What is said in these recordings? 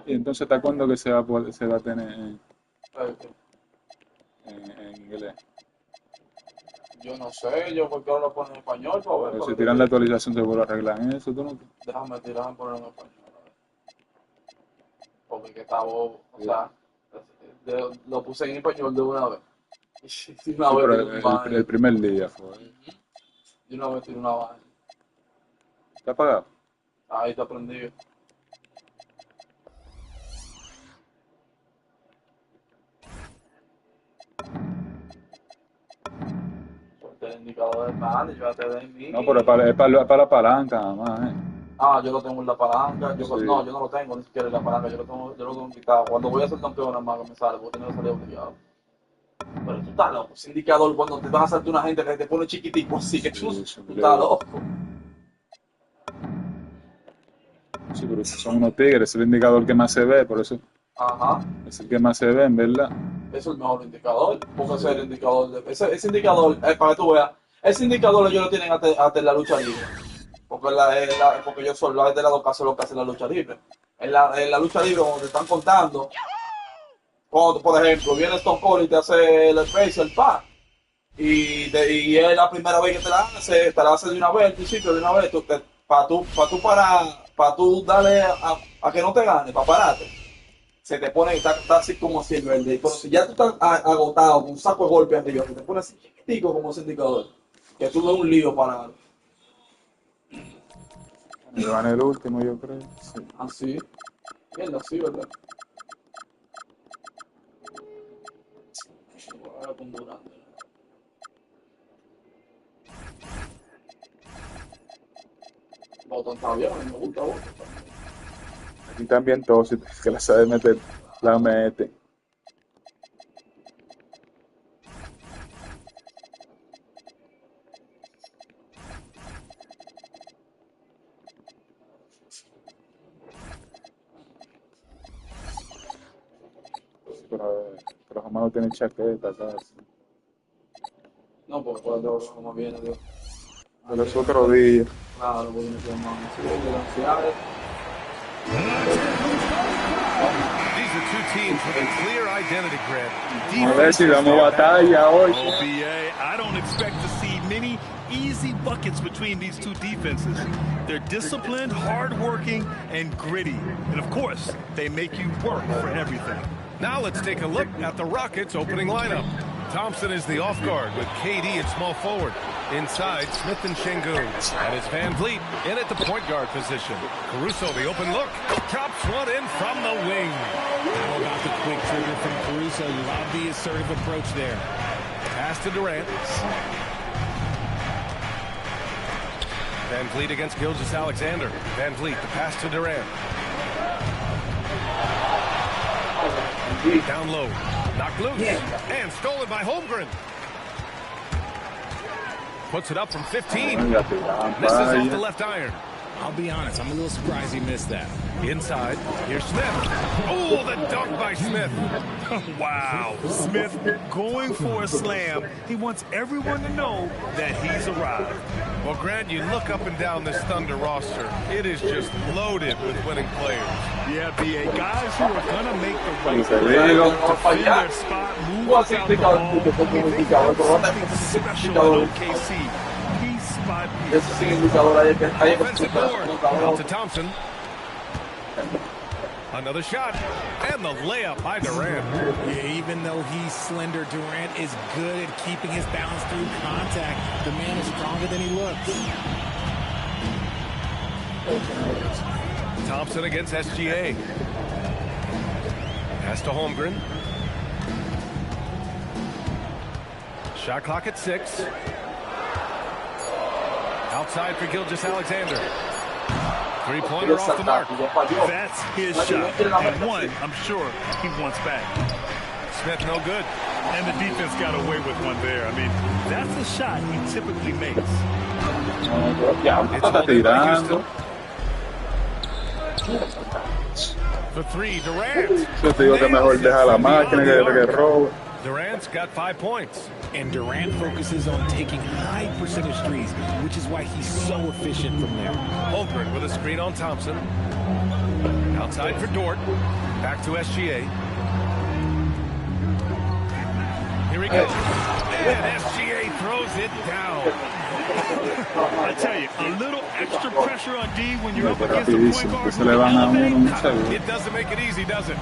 Y entonces, ¿hasta cuándo que se va a tener en inglés? Yo no sé, yo porque ahora lo ponen en español para ver. Pero si tiran la actualización seguro arreglan eso, ¿tú no? Déjame ponerlo en español. Porque que está bobo, o sea, lo puse en español de una vez. Y una Sí, vez pero tiene un vaina. el primer día fue. Y una vez tiene una vaina. ¿Está apagado? Ahí está prendido. El indicador del pan, yo ya te doy mi. No, pero es para la palanca nada más, Yo lo tengo en la palanca. Sí. No, yo no lo tengo ni siquiera en la palanca. Yo lo tengo quitado. Cuando voy a ser campeón, nada más que me sale, porque tengo que salir obligado. Pero tú estás loco. Ese indicador, cuando te vas a saltar una gente que te pone chiquitico así, que tú estás loco. Sí, pero son unos tigres, es el indicador que más se ve, por eso Ajá. es el que más se ve, en verdad. Es el mejor indicador, porque ese es el indicador. Ese indicador, para que tú veas, ese indicador ellos lo tienen hasta en la lucha libre. Porque, porque yo soy de las dos casos lo que hacen la lucha libre. En la lucha libre, cuando te están contando, cuando, por ejemplo, viene Stone Cold y te hace el space, el pa, y es la primera vez que te la hace de una vez, al principio, de una vez, para tú darle a que no te gane, para pararte. Se te pone, está así como así el verde. Pero si ya tú estás agotado con un saco de golpe arriba, se te pone así chiquitico como ese indicador. Que tú ves un lío para. Me van el último, yo creo. Sí. Así. Mierda, así, ¿verdad? Con Durante. Botón está bien, me gusta Botón. Aquí también todos, si que la sabe meter, la mete. Pero jamás no tiene chaqueta, ¿sabes? No, porque cuando como viene de. De los otros días. Claro, porque me quedan más así, de las ciudades. These are two teams with a clear identity grab. A ver si damos batalla hoy. OBA, I don't expect to see many easy buckets between these two defenses. They're disciplined, hard-working, and gritty. And of course, they make you work for everything. Now let's take a look at the Rockets' opening lineup. Thompson is the off guard with KD at small forward. Inside, Smith and Şengün. That is Van Vliet in at the point guard position. Caruso, the open look. Drops one in from the wing. How about the quick trigger from Caruso? Love the assertive approach there. Pass to Durant. Van Vliet against Gilgeous-Alexander. Van Vliet, the pass to Durant. Down low. Knocked loose. And stolen by Holmgren. Puts it up from 15. Misses off the left iron. I'll be honest, I'm a little surprised he missed that. Inside, here's Smith. Oh, the dunk by Smith. Wow, Smith going for a slam. He wants everyone to know that he's arrived. Well, Grant, you look up and down this Thunder roster. It is just loaded with winning players. Yeah, BA, guys who are going to make the right defend their spot, move without the ball. You think something special at OKC. He's spot here. Offensive board. Out to Thompson. Another shot. And the layup by Durant. Yeah, even though he's slender, Durant is good at keeping his balance through contact. The man is stronger than he looks. Thompson against SGA. Pass to Holmgren. Shot clock at 6. Outside for Gilgeous-Alexander. Three-pointer off the mark. That's his shot. And one, I'm sure, he wants back. Smith no good. And the defense got away with one there. I mean, that's the shot he typically makes. It's holding by Houston. For three, Durant. Yo te digo que mejor deja la máquina que robe. Durant's got 5 points. And Durant focuses on taking high percentage threes, which is why he's so efficient from there. Holmgren with a screen on Thompson. Outside for Dort. Back to SGA. Here he goes. And SGA throws it down. I tell you, a little extra pressure on D when you're up against the point Rapidísimo, que guard. se le van a uno un segundo. It doesn't make it easy, does it?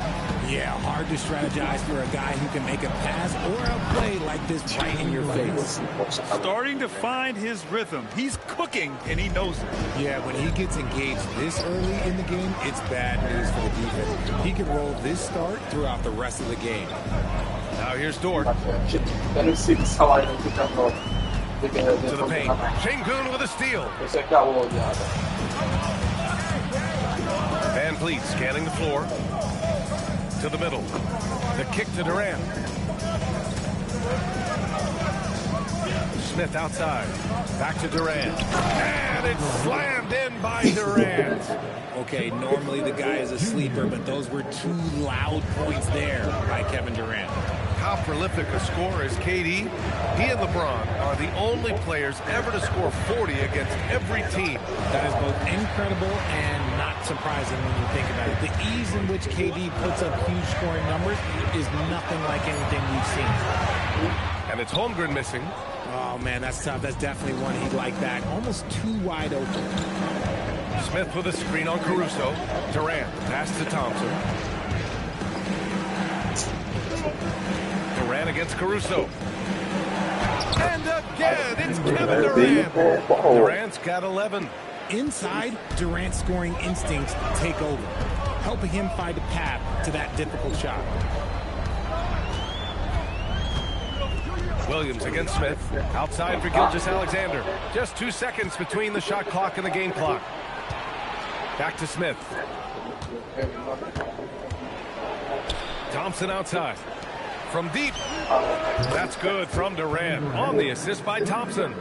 Yeah, hard to strategize for a guy who can make a pass or a play like this right in your face. Starting to find his rhythm. He's cooking, and he knows it. Yeah, when he gets engaged this early in the game, it's bad news for the defense. He can roll this start throughout the rest of the game. Now here's Dort. To the paint. Şengün with a steal. Van Vliet scanning the floor. To the middle. The kick to Durant. Smith outside. Back to Durant. And it's slammed in by Durant. Okay, normally the guy is a sleeper, but those were 2 loud points there by Kevin Durant. How prolific a scorer is KD? He and LeBron are the only players ever to score 40 against every team. That is both incredible and not surprising when you think about it. The ease in which KD puts up huge scoring numbers is nothing like anything we've seen. And it's Holmgren missing. Oh, man, that's tough. That's definitely one he'd like that. Almost too wide open. Smith with a screen on Caruso. Durant, pass to Thompson. Durant against Caruso. And again, it's Kevin Durant. Durant's got 11. Inside, Durant's scoring instincts take over, helping him find a path to that difficult shot. Williams against Smith. Outside for Gilgeous-Alexander. Just 2 seconds between the shot clock and the game clock. Back to Smith. Thompson outside. From deep. That's good from Durant. On the assist by Thompson.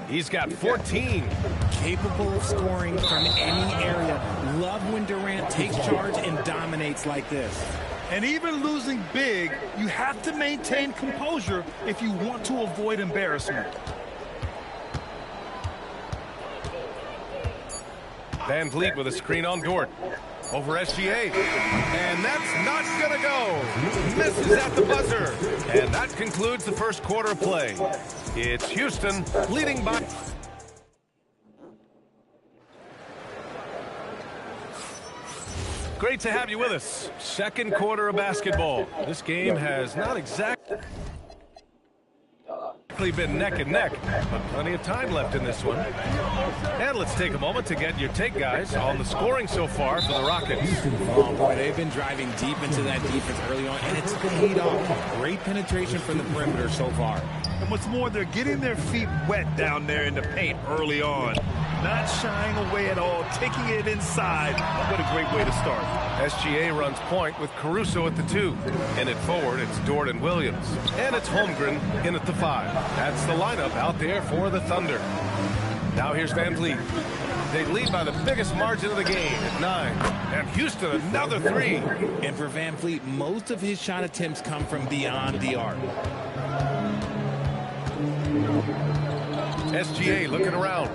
He's got 14. Capable of scoring from any area. Love when Durant takes charge and dominates like this. And even losing big, you have to maintain composure if you want to avoid embarrassment. Van Vliet with a screen on Dort. Over SGA. And that's not going to go. Misses at the buzzer. And that concludes the first quarter of play. It's Houston leading by... Great to have you with us. Second quarter of basketball. This game has not exactly been neck and neck, but plenty of time left in this one. And let's take a moment to get your take, guys, on the scoring so far for the Rockets. Oh, boy, they've been driving deep into that defense early on, and it's paid off. Great penetration from the perimeter so far. And what's more, they're getting their feet wet down there in the paint early on. Not shying away at all, taking it inside. What a great way to start. SGA runs point with Caruso at the 2. In it forward, it's Dort and Williams. And it's Holmgren in at the 5. That's the lineup out there for the Thunder. Now here's Van Vliet. They lead by the biggest margin of the game at 9. And Houston another 3. And for Van Vliet, most of his shot attempts come from beyond the arc. SGA looking around.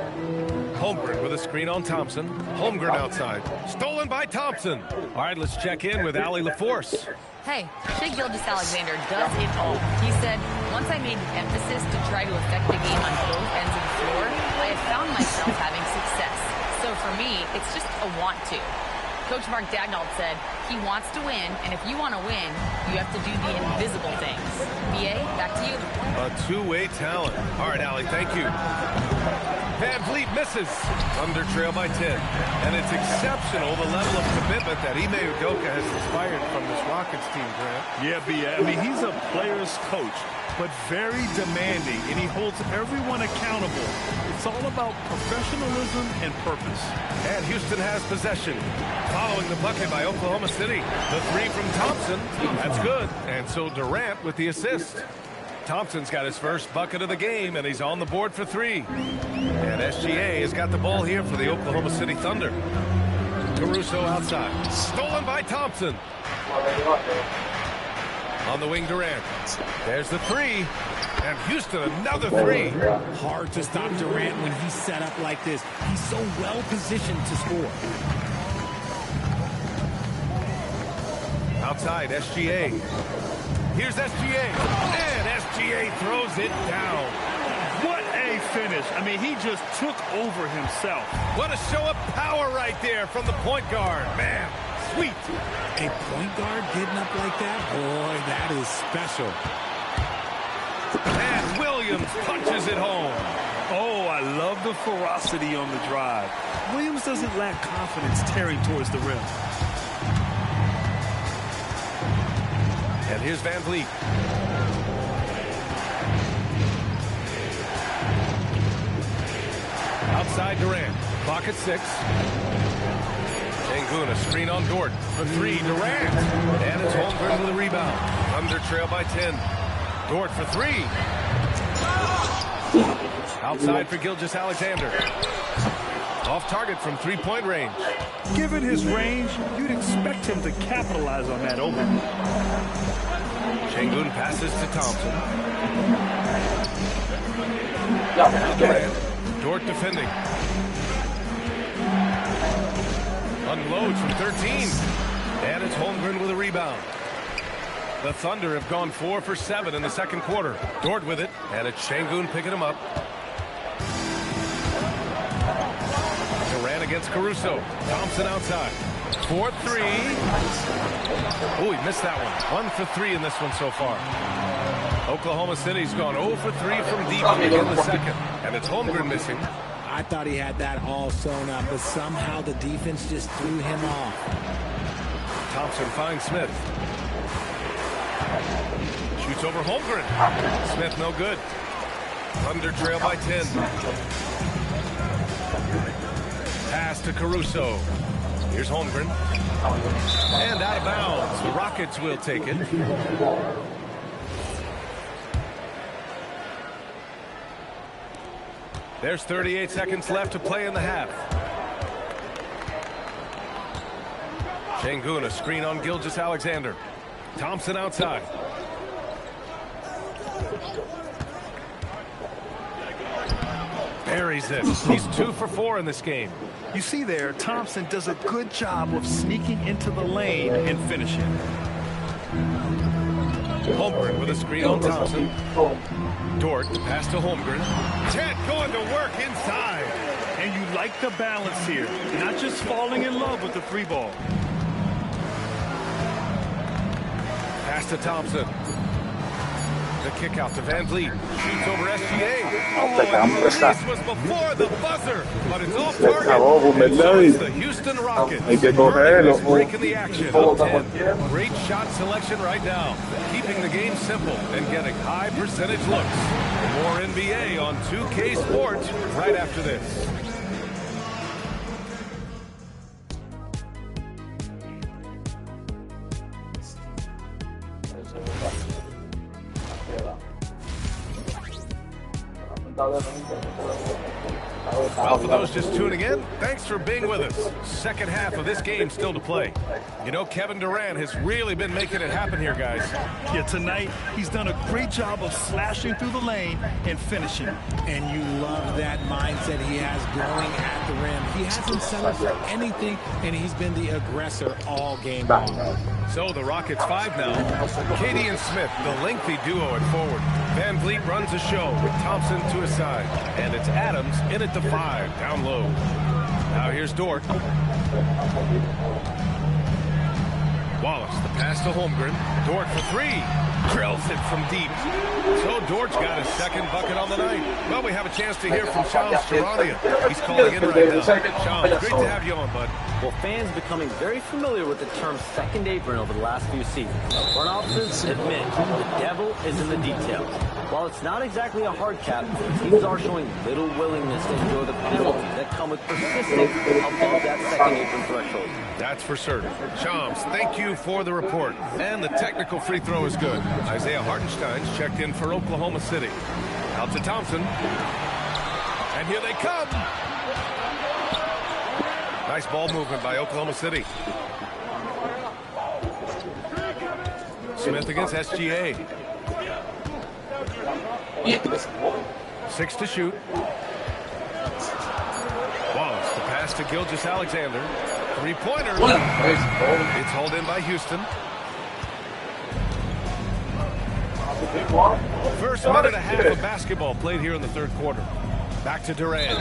Holmgren with a screen on Thompson. Holmgren outside. Stolen by Thompson. All right, let's check in with Allie LaForce. Hey, Shai Gilgeous-Alexander does it all. He said, once I made an emphasis to try to affect the game on both ends of the floor, I have found myself having success. So for me, it's just a want to. Coach Mark Dagnall said, he wants to win, and if you want to win, you have to do the invisible things. BA, back to you. A two-way talent. All right, Allie, thank you. Van Vliet misses. Thunder trail by 10. And it's exceptional the level of commitment that Ime Udoka has inspired from this Rockets team, Grant. Yeah, B.A. I mean, he's a player's coach, but very demanding, and he holds everyone accountable. It's all about professionalism and purpose. And Houston has possession. Following the bucket by Oklahoma City. The 3 from Thompson. That's good. And so Durant with the assist. Thompson's got his first bucket of the game, and he's on the board for 3. And SGA has got the ball here for the Oklahoma City Thunder. Caruso outside. Stolen by Thompson. On the wing, Durant. There's the three. And Houston, another three. Hard to stop Durant when he's set up like this. He's so well positioned to score. Outside, SGA. Here's SGA. And SGA throws it down. What a finish. I mean, he just took over himself. What a show of power right there from the point guard. Man, sweet. A point guard getting up like that? Boy, that is special. And Williams punches it home. Oh, I love the ferocity on the drive. Williams doesn't lack confidence tearing towards the rim. And here's Van Vliet. Outside Durant. Clock at 6. Sengun, a screen on Dort. For 3, Durant. And it's Holmgren with a rebound. Thunder trail by 10. Dort for 3. Outside for Gilgeous-Alexander. Off target from three-point range. Given his range, you'd expect him to capitalize on that opening. Sengun passes to Thompson. Dort defending. Unloads from 13. And it's Holmgren with a rebound. The Thunder have gone 4 for 7 in the second quarter. Dort with it, and it's Sengun picking him up. Durant against Caruso. Thompson outside. 4-3. Oh, he missed that one. 1 for 3 in this one so far. Oklahoma City's gone 0 for 3 from deep to begin the second. And it's Holmgren missing. I thought he had that all sewn up, but somehow the defense just threw him off. Thompson finds Smith. Shoots over Holmgren. Smith no good. Thunder trail by 10. Pass to Caruso. Here's Holmgren. And out of bounds. The Rockets will take it. There's 38 seconds left to play in the half. Sengun, a screen on Gilgeous-Alexander. Thompson outside. Buries it. He's 2 for 4 in this game. You see there, Thompson does a good job of sneaking into the lane and finishing. Holmgren with a screen on Thompson. Dort, pass to Holmgren. Ted going to work inside. And you like the balance here, not just falling in love with the 3 ball. Pass to Thompson. The kick out to Van Vliet. Shoots over SGA. Te quedamos This prestados. was before the buzzer, but it's off Se acabó, target. And so ¿verdad? it's the Houston Rockets. Hay que cogerlo. Breaking the action. Up 10. Great shot selection right now. Keeping the game simple and getting high percentage looks. More NBA on 2K Sports right after this. Well, for those just tuning in, thanks for being with us. Second half of this game still to play. You know, Kevin Durant has really been making it happen here, guys. Yeah, tonight, he's done a great job of slashing through the lane and finishing. And you love that mindset he has going at the rim. He hasn't settled for anything, and he's been the aggressor all game long. So the Rockets 5 now. KD and Smith, the lengthy duo at forward. Van Vliet runs the show with Thompson to his side. And it's Adams in at the 5, down low. Now here's Dort. Wallace, the pass to Holmgren. Dort for 3. Drills it from deep. So Dort's got his second bucket on the night. Well, we have a chance to hear from Shams Charania. He's calling in right now. Shams, great to have you on, bud. Well, fans becoming very familiar with the term second apron over the last few seasons. Front offices admit the devil is in the details. While it's not exactly a hard cap, teams are showing little willingness to endure the penalties that come with persisting above that second apron threshold. That's for certain. Shams, thank you for the report. And the technical free throw is good. Isaiah Hartenstein's checked in for Oklahoma City. Out to Thompson. And here they come. Nice ball movement by Oklahoma City. Smith against SGA. 6 to shoot. Wallace, the pass to Gilgeous-Alexander. Three-pointer. It's hauled in by Houston. First minute and a half of basketball played here in the third quarter. Back to Durant.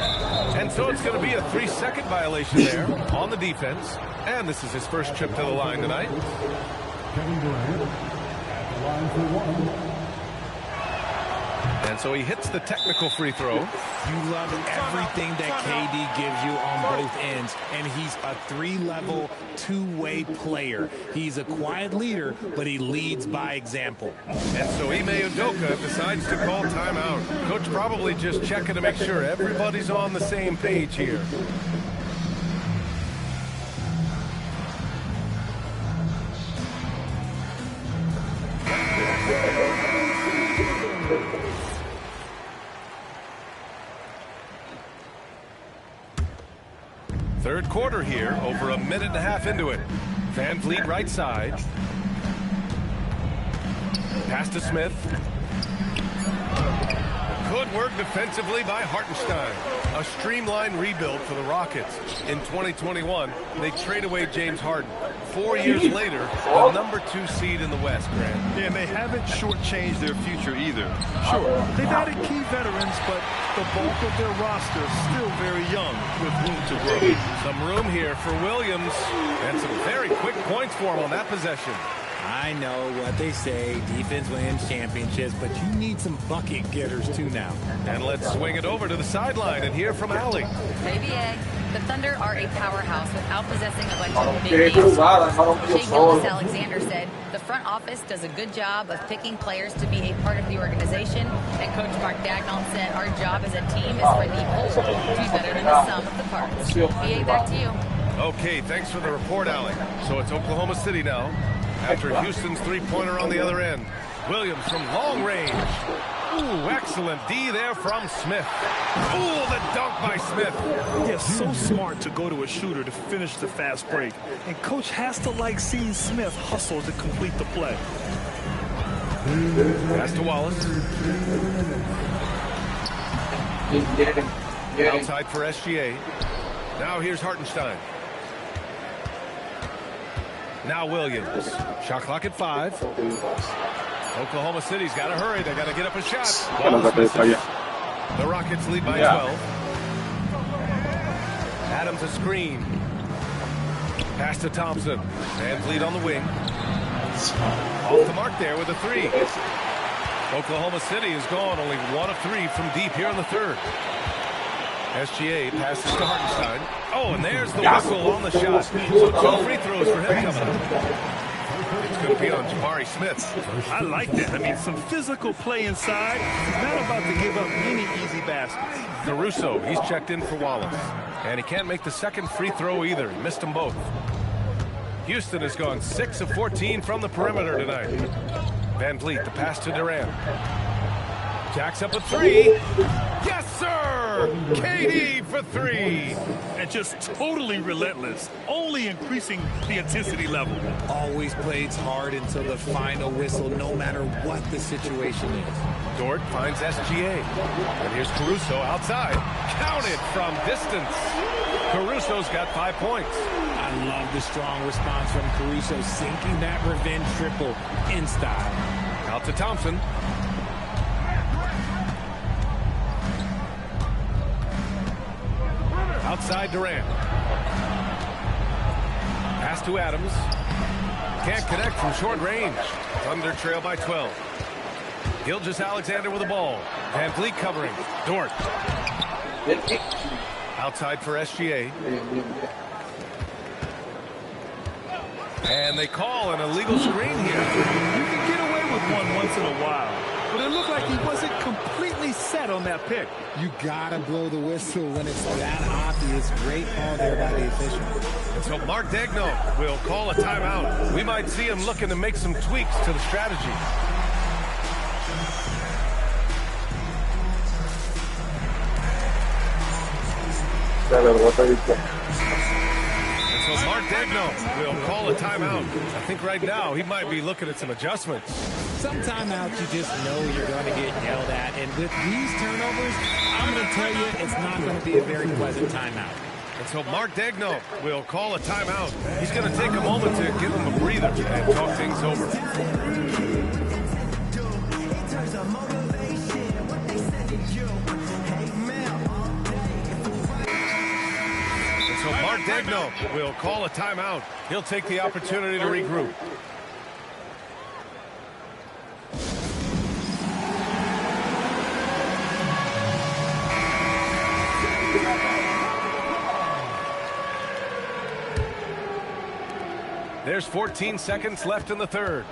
And so it's going to be a 3-second violation there on the defense. And this is his first trip to the line tonight. Kevin Durant at the line for one. And so he hits the technical free throw. You love everything that KD gives you on both ends, and he's a three-level, two-way player. He's a quiet leader, but he leads by example. And so Ime Udoka decides to call timeout. Coach probably just checking to make sure everybody's on the same page here. Third quarter here, over a minute and a half into it. Van Vliet right side. Pass to Smith. Good work defensively by Hartenstein. A streamlined rebuild for the Rockets. In 2021, they trade away James Harden. 4 years later, the #2 seed in the West, Grant. Yeah, and they haven't shortchanged their future either. Sure, they've added key veterans, but the bulk of their roster is still very young with room to grow. Some room here for Williams, and some very quick points for him on that possession. I know what they say, defense wins championships, but you need some bucket getters too now. And let's swing it over to the sideline and hear from Allie. Baby egg. The Thunder are a powerhouse without possessing a bunch of big names. Shea Gilgeous-Alexander said, the front office does a good job of picking players to be a part of the organization. And Coach Mark Dagnall said, our job as a team is for the whole to be better than the sum of the parts. BA, back to you. Okay, thanks for the report, Allie. So it's Oklahoma City now, after Houston's three-pointer on the other end. Williams from long range. Ooh, excellent D there from Smith. Ooh, the dunk by Smith. Yeah, so smart to go to a shooter to finish the fast break. And Coach has to like seeing Smith hustle to complete the play. Pass to Wallace. Outside for SGA. Now here's Hartenstein. Now Williams. Shot clock at 5. Oklahoma City's got to hurry. They got to get up a shot. The Rockets lead by 12. Adams a screen. Pass to Thompson. Van Vliet on the wing. Off the mark there with a 3. Oklahoma City is gone only 1 of 3 from deep here in the third. SGA passes to Hartenstein. Oh, and there's the whistle on the shot. So 2 free throws for him coming up. It's going to be on Jabari Smith. I like that. I mean, some physical play inside. Not about to give up any easy baskets. Caruso, he's checked in for Wallace. And he can't make the second free throw either. He missed them both. Houston has gone 6 of 14 from the perimeter tonight. Van Vliet, the pass to Durant. Jacks up a 3. Yes, sir! KD for 3. And just totally relentless, only increasing the intensity level. Always plays hard until the final whistle, no matter what the situation is. Dort finds SGA. And here's Caruso outside. Counted from distance. Caruso's got 5 points. I love the strong response from Caruso, sinking that revenge triple in style. Out to Thompson. Outside Durant. Pass to Adams. Can't connect from short range. Thunder trail by 12. Gilgeous-Alexander with the ball. Van Vliet covering. Dort. Outside for SGA. And they call an illegal screen here. You can get away with one once in a while, but it looked like he wasn't completely set on that pick. You gotta blow the whistle when it's that obvious. Great call there by the official. And so Mark Dagnall will call a timeout. We might see him looking to make some tweaks to the strategy. And so So Mark Degno will call a timeout. I think right now he might be looking at some adjustments. Some timeouts you just know you're going to get yelled at. And with these turnovers, I'm going to tell you it's not going to be a very pleasant timeout. And so Mark Degno will call a timeout. He's going to take a moment to give him a breather and talk things over. So Mark Degno will call a timeout. He'll take the opportunity to regroup. There's 14 seconds left in the third.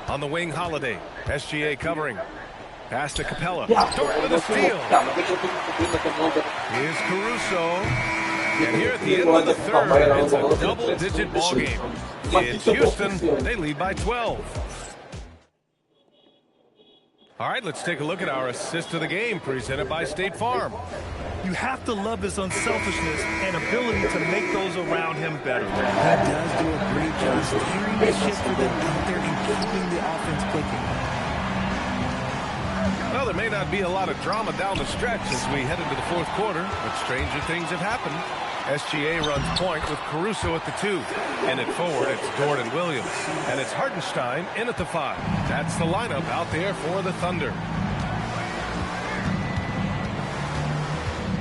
On the wing, Holiday. SGA covering. Pass to Capella. Dort with a steal. Here's Caruso. And here at the end of the third, it's a double-digit ball game. It's Houston. They lead by 12. All right, let's take a look at our assist of the game presented by State Farm. You have to love his unselfishness and ability to make those around him better. He does do a great job steering the ship for them out there and keeping the offense clicking. Well, there may not be a lot of drama down the stretch as we head into the fourth quarter, but stranger things have happened. SGA runs point with Caruso at the 2. And at forward, it's Dort and Williams. And it's Hartenstein in at the 5. That's the lineup out there for the Thunder.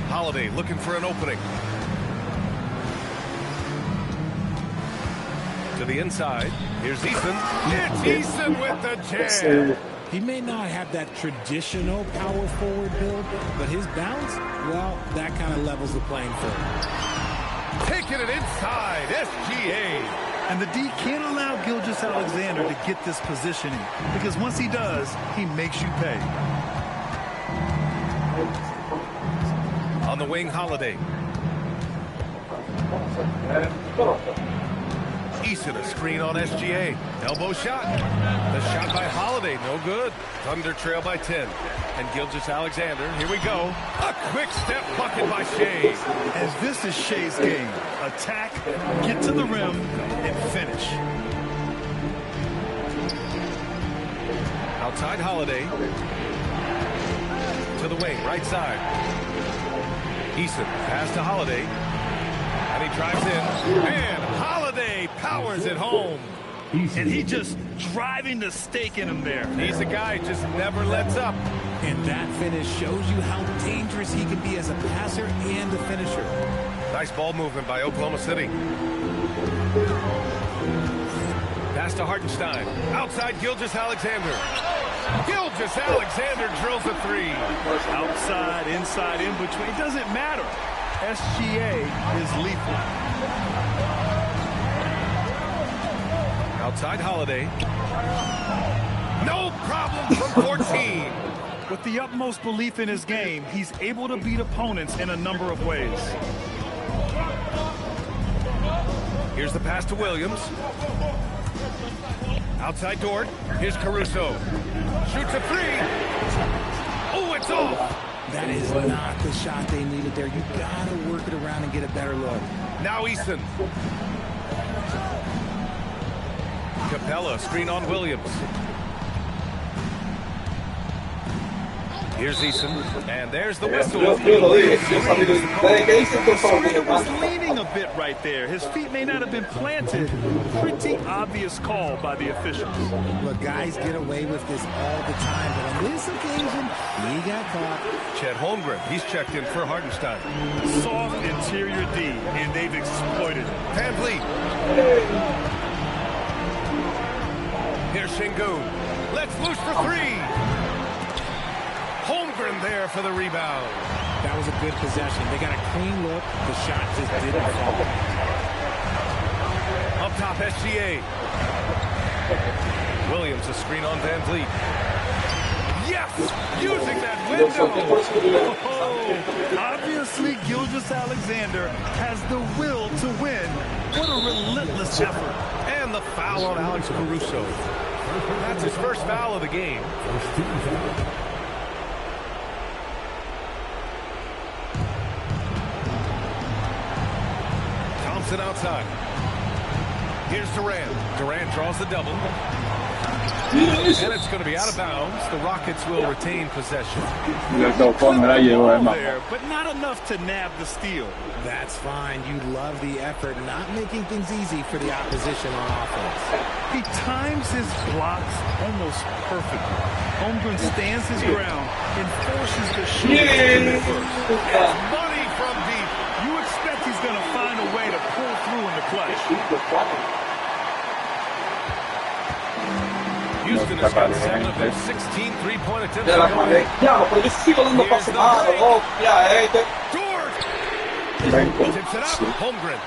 Holiday looking for an opening. To the inside. Here's Eason. It's Eason with the jam. He may not have that traditional power forward build, but his bounce, well, that kind of levels the playing field. Taking it inside, SGA. And the D can't allow Gilgeous-Alexander to get this positioning, because once he does, he makes you pay. On the wing, Holiday. Eason, a screen on SGA. Elbow shot. The shot by Holiday, no good. Thunder trail by 10. And Gilgeous-Alexander, here we go. A quick step bucket by Shea. As this is Shea's game. Attack, get to the rim, and finish. Outside Holiday. To the wing, right side. Eason, pass to Holiday. And he drives in. And Holiday powers it home. And he just driving the stake in him there. He's a guy who just never lets up. And that finish shows you how dangerous he can be as a passer and a finisher. Nice ball movement by Oklahoma City. Pass to Hartenstein. Outside Gilgeous-Alexander. Gilgeous-Alexander drills a 3. Outside, inside, in between. It doesn't matter. SGA is lethal. Outside Holiday. No problem from 14. With the utmost belief in his game, he's able to beat opponents in a number of ways. Here's the pass to Williams. Outside Dort. Here's Caruso. Shoots a 3. Oh, it's off. That is not the shot they needed there. You got to work it around and get a better look. Now Eason. Capella, screen on Williams. Here's Eason, and there's the whistle. He was leaning a bit right there. His feet may not have been planted. Pretty obvious call by the officials. Look, guys get away with this all the time, but on this occasion, he got caught. Chet Holmgren, he's checked in for Hartenstein. Soft interior D, and they've exploited it. Van Vliet. Here's Şengün. Let's loose for 3. Holmgren there for the rebound. That was a good possession. They got a clean look. The shot just didn't fall. Up top, SGA. Williams, a screen on Van Vliet. Yes! Using that window. Oh, obviously, Gilgeous-Alexander has the will to win. What a relentless effort. And the foul on Alex Caruso. That's his first foul of the game. Thompson outside. Here's Durant. Durant draws the double. And it's going to be out of bounds. The Rockets will retain possession. There, but not enough to nab the steal. That's fine. You love the effort, not making things easy for the opposition on offense. He times his blocks almost perfectly. Holmgren stands his ground and forces the shooter to first. It's money from deep. You expect he's going to find a way to pull through in the clutch. Houston has got 7 of their 16 three-point attempts. Pero yo sigo dando pasos malos, Tips it up. Holmgren.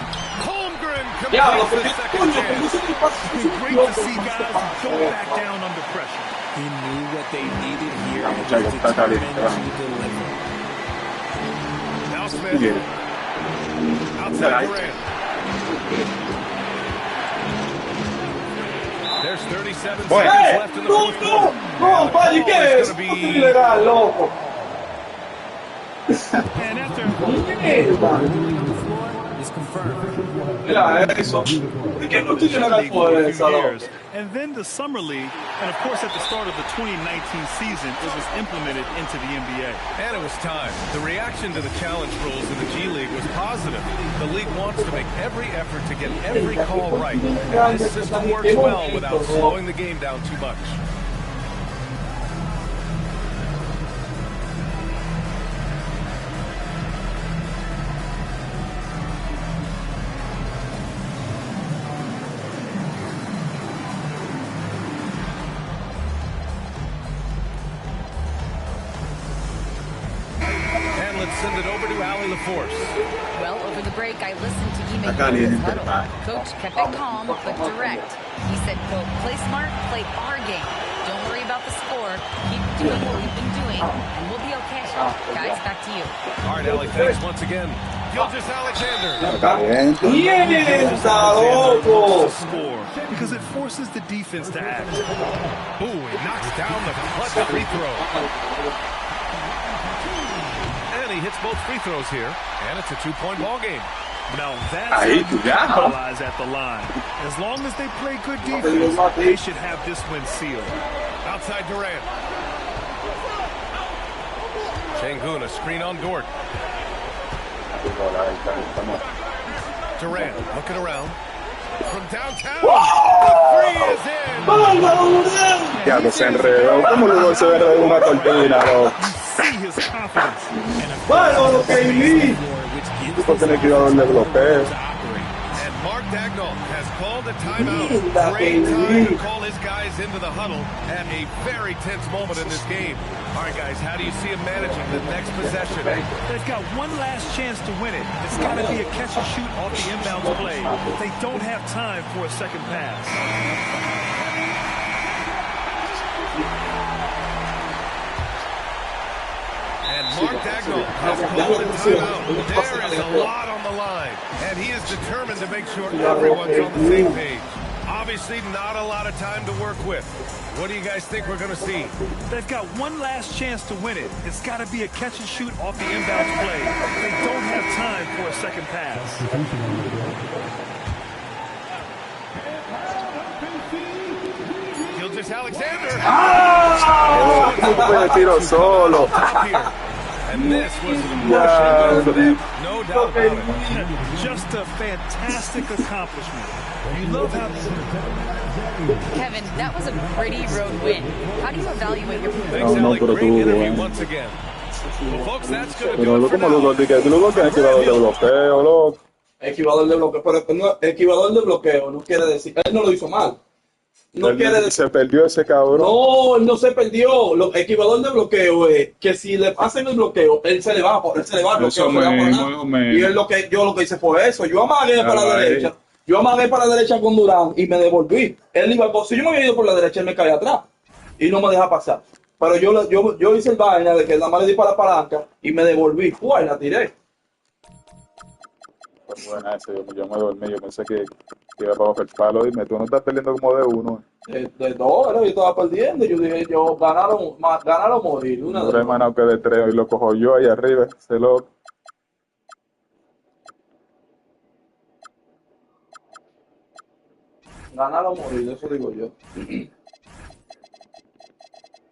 Holmgren Diablo, completes the pero second chance. It's great to see guys who don't back down under pressure. He knew what they needed here and was determined to deliver. Now Smith. Outside Durant. There's 37 seconds left in the fourth quarter. No, buddy, ¿qué es? It's ¿Qué going to be ilegal, loco? And after Is confirmed. Mira eso. ¿De qué no tiene ilegal por esa, loco? and then the Summer League, and of course at the start of the 2019 season, it was implemented into the NBA. And it was time. The reaction to the challenge rules in the G League was positive. The league wants to make every effort to get every call right. And this system works well without slowing the game down too much. Send it over to Allie LaForce. Well, over the break, I listened to Ime huddle. Coach kept it calm, but direct. He said, quote, play smart, play our game. Don't worry about the score. Keep doing what we've been doing, and we'll be okay. Guys, back to you. All right, Allie, thanks once again. Gilgeous Alexander. Score because it forces the defense to act. Ooh, he knocks down the clutch free throw. He hits both free throws here, and it's a two-point ball game. Now that's how you capitalize at the line. As long as they play good defense, they should have this win sealed. Outside Durant. Şengün, a screen on Dort. Durant looking around. From downtown, the three is in. Ya se enredó. ¿Cómo luego se enredó una cortina? See his confidence. Bueno, lo que vi. Tipo tiene que ir a donde bloqueo. And Mark Dagnall has called a timeout. Great time to call his guys into the huddle at a very tense moment in this game. All right, guys, how do you see him managing the next possession? They've got one last chance to win it. It's got to be a catch and shoot off the inbounds play. They don't have time for a second pass. And Mark Dagnall has called a timeout. There is a lot on the line, and he is determined to make sure everyone's on the same page. Obviously, not a lot of time to work with. What do you guys think we're going to see? They've got one last chance to win it. It's got to be a catch and shoot off the inbounds play. They don't have time for a second pass. Gilgeous Alexander. Tiro solo. And this was an emotional for them. No doubt about it. Just a fantastic accomplishment. You love how... Kevin, that was a pretty road win. How do you evaluate your performance? Thanks, Alec. Great interview once again. Well, folks, that's going to do it for now. Luego tiene que ir a donde bloqueo, loco. Equivador de bloqueo, pero no, equivador de bloqueo no quiere decir, él no lo hizo mal. No quiere decir, se perdió ese cabrón. no, él no se perdió. Lo equivador de bloqueo es que si le hacen el bloqueo, él se le va, el bloqueo, se le va por nada. Y él yo lo que hice fue eso. Yo amagué para la derecha. Yo amagué para la derecha con Durán y me devolví. Él iba, si yo me había ido por la derecha, él me caía atrás y no me deja pasar. Pero yo hice el vaina de que nada más le di para la palanca y me devolví. ¡Uy! La tiré. Buena ese, yo me dormí, yo pensé que iba para bajar el palo y tú no estás perdiendo como de uno. De dos, yo estaba perdiendo. Yo dije, ganar o morir. Una de hermano que de tres y lo cojo yo ahí arriba, ese loco. Ganar o morir, eso digo yo.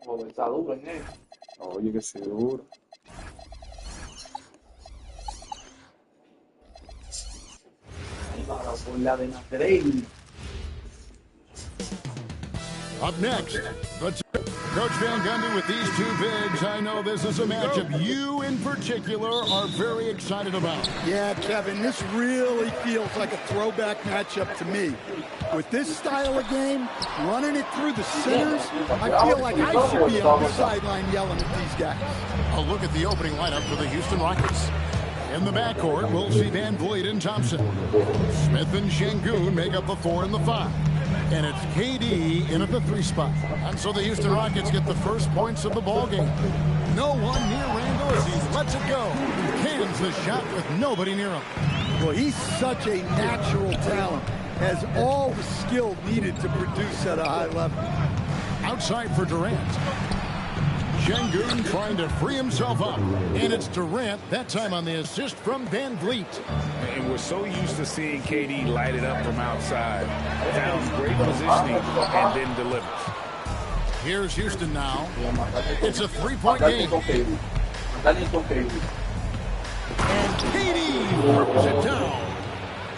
Porque está duro en él. Oye, que seguro. Para por la de Nadrey. Up next, Coach Van Gundy with these two bigs. I know this is a matchup you in particular are very excited about. Yeah, Kevin, this really feels like a throwback matchup to me. With this style of game, running it through the centers, I feel like I should be on the sideline yelling at these guys. A look at the opening lineup for the Houston Rockets. In the backcourt, we'll see Van Vliet and Thompson. Smith and Şengün make up the 4 and the 5. And it's KD in at the 3 spot. And so the Houston Rockets get the first points of the ball game. No one near Randall as he lets it go. Cans the shot with nobody near him. Well, he's such a natural talent. Has all the skill needed to produce at a high level. Outside for Durant. Şengün trying to free himself up. And it's Durant, that time on the assist from Van Vliet. And we're so used to seeing KD light it up from outside. Found great positioning and then delivers. Here's Houston now. It's a 3-point game. And KD throws it down.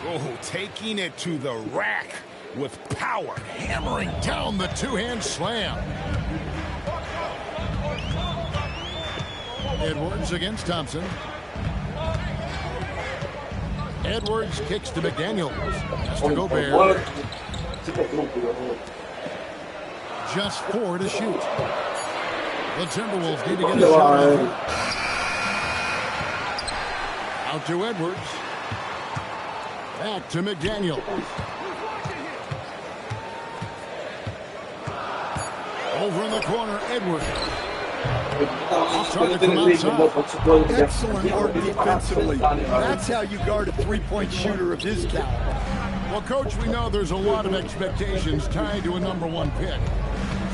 Oh, taking it to the rack with power. Hammering down the two-hand slam. Edwards against Thompson. Edwards kicks to McDaniels. Has to Gobert. Just 4 to shoot. The Timberwolves need to get a shot off. Out to Edwards. Back to McDaniels. Over in the corner, Edwards. Excellent work defensively. That's how you guard a 3-point shooter of his caliber. Well, Coach, we know there's a lot of expectations tied to a #1 pick.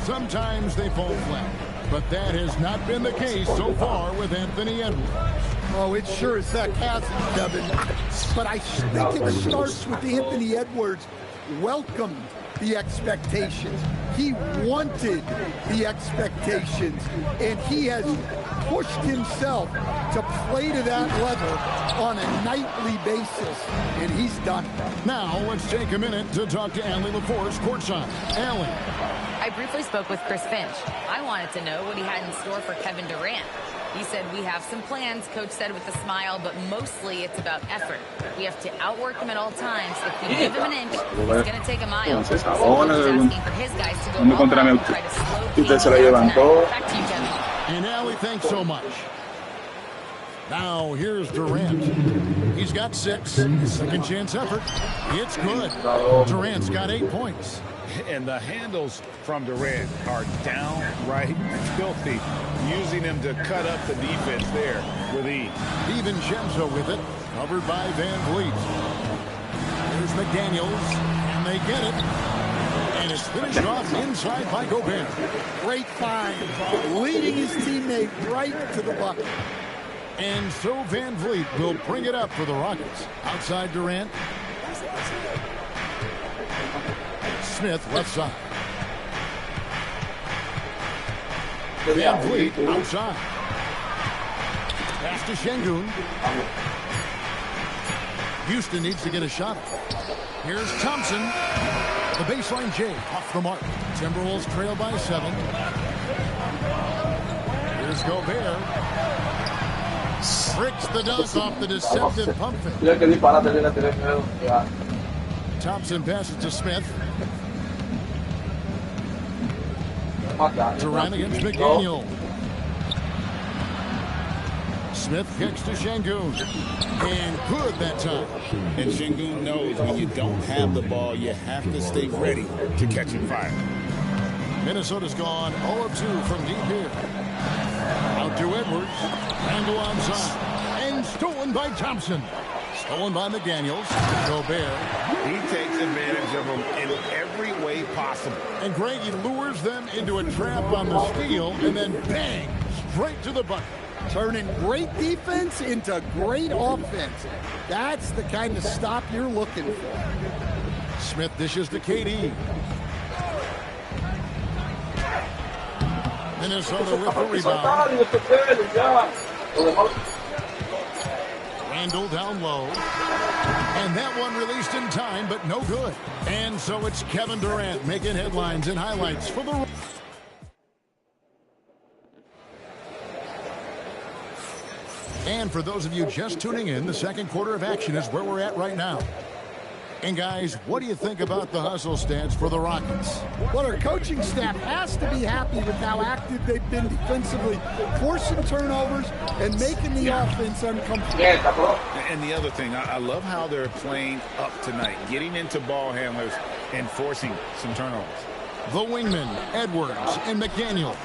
Sometimes they fall flat, but that has not been the case so far with Anthony Edwards. Oh, it sure as heck hasn't, Kevin. But I think it starts with Anthony Edwards welcomed the expectations. He wanted the expectations, and he has pushed himself to play to that level on a nightly basis, and he's done it. Now, let's take a minute to talk to Allie LaForce courtside. Allie. I briefly spoke with Chris Finch. I wanted to know what he had in store for Kevin Durant. He said, we have some plans, Coach said with a smile, but mostly it's about effort. We have to outwork him at all times. If we give him an inch, it's going to take a mile. So he's asking for his guys to go all out and try to slow things down tonight. Back to you, Kevin. And Allie, thanks so much. Now, here's Durant. He's got 6. Second chance effort. It's good. Durant's got 8 points. And the handles from Durant are downright filthy, using him to cut up the defense there with ease. DiVincenzo with it, covered by Van Vliet. Here's McDaniels, and they get it. And it's finished off inside by Gobert. Great find, leading his teammate right to the bucket. And so Van Vliet will bring it up for the Rockets. Outside Durant. Smith left side. Van Vliet outside. Pass to Şengün. Houston needs to get a shot. Here's Thompson. The baseline J off the mark. Timberwolves trail by 7. Here's Gobert. Bricks the dunk off the deceptive pump fake. Thompson passes to Smith. Durant against McDaniel. Smith kicks to Şengün. And good that time. And Şengün knows when you don't have the ball, you have to stay ready to catch and fire. Minnesota's gone 0 of 2 from deep here. Out to Edwards. Randall onside. And stolen by Thompson. Stolen by McDaniels. Gobert. He takes advantage of them in every way possible. And Greg, he lures them into a trap on the steal, and then bang, straight to the bucket. Turning great defense into great offense. That's the kind of stop you're looking for. Smith dishes to KD. Minnesota with the rebound. Randall down low. And that one released in time, but no good. And so it's Kevin Durant making headlines and highlights for the... And for those of you just tuning in, the second quarter of action is where we're at right now. And guys, what do you think about the hustle stance for the Rockets? Well, our coaching staff has to be happy with how active they've been defensively, forcing turnovers and making the offense uncomfortable. And the other thing, I love how they're playing up tonight, getting into ball handlers and forcing some turnovers. The wingmen, Edwards and McDaniel.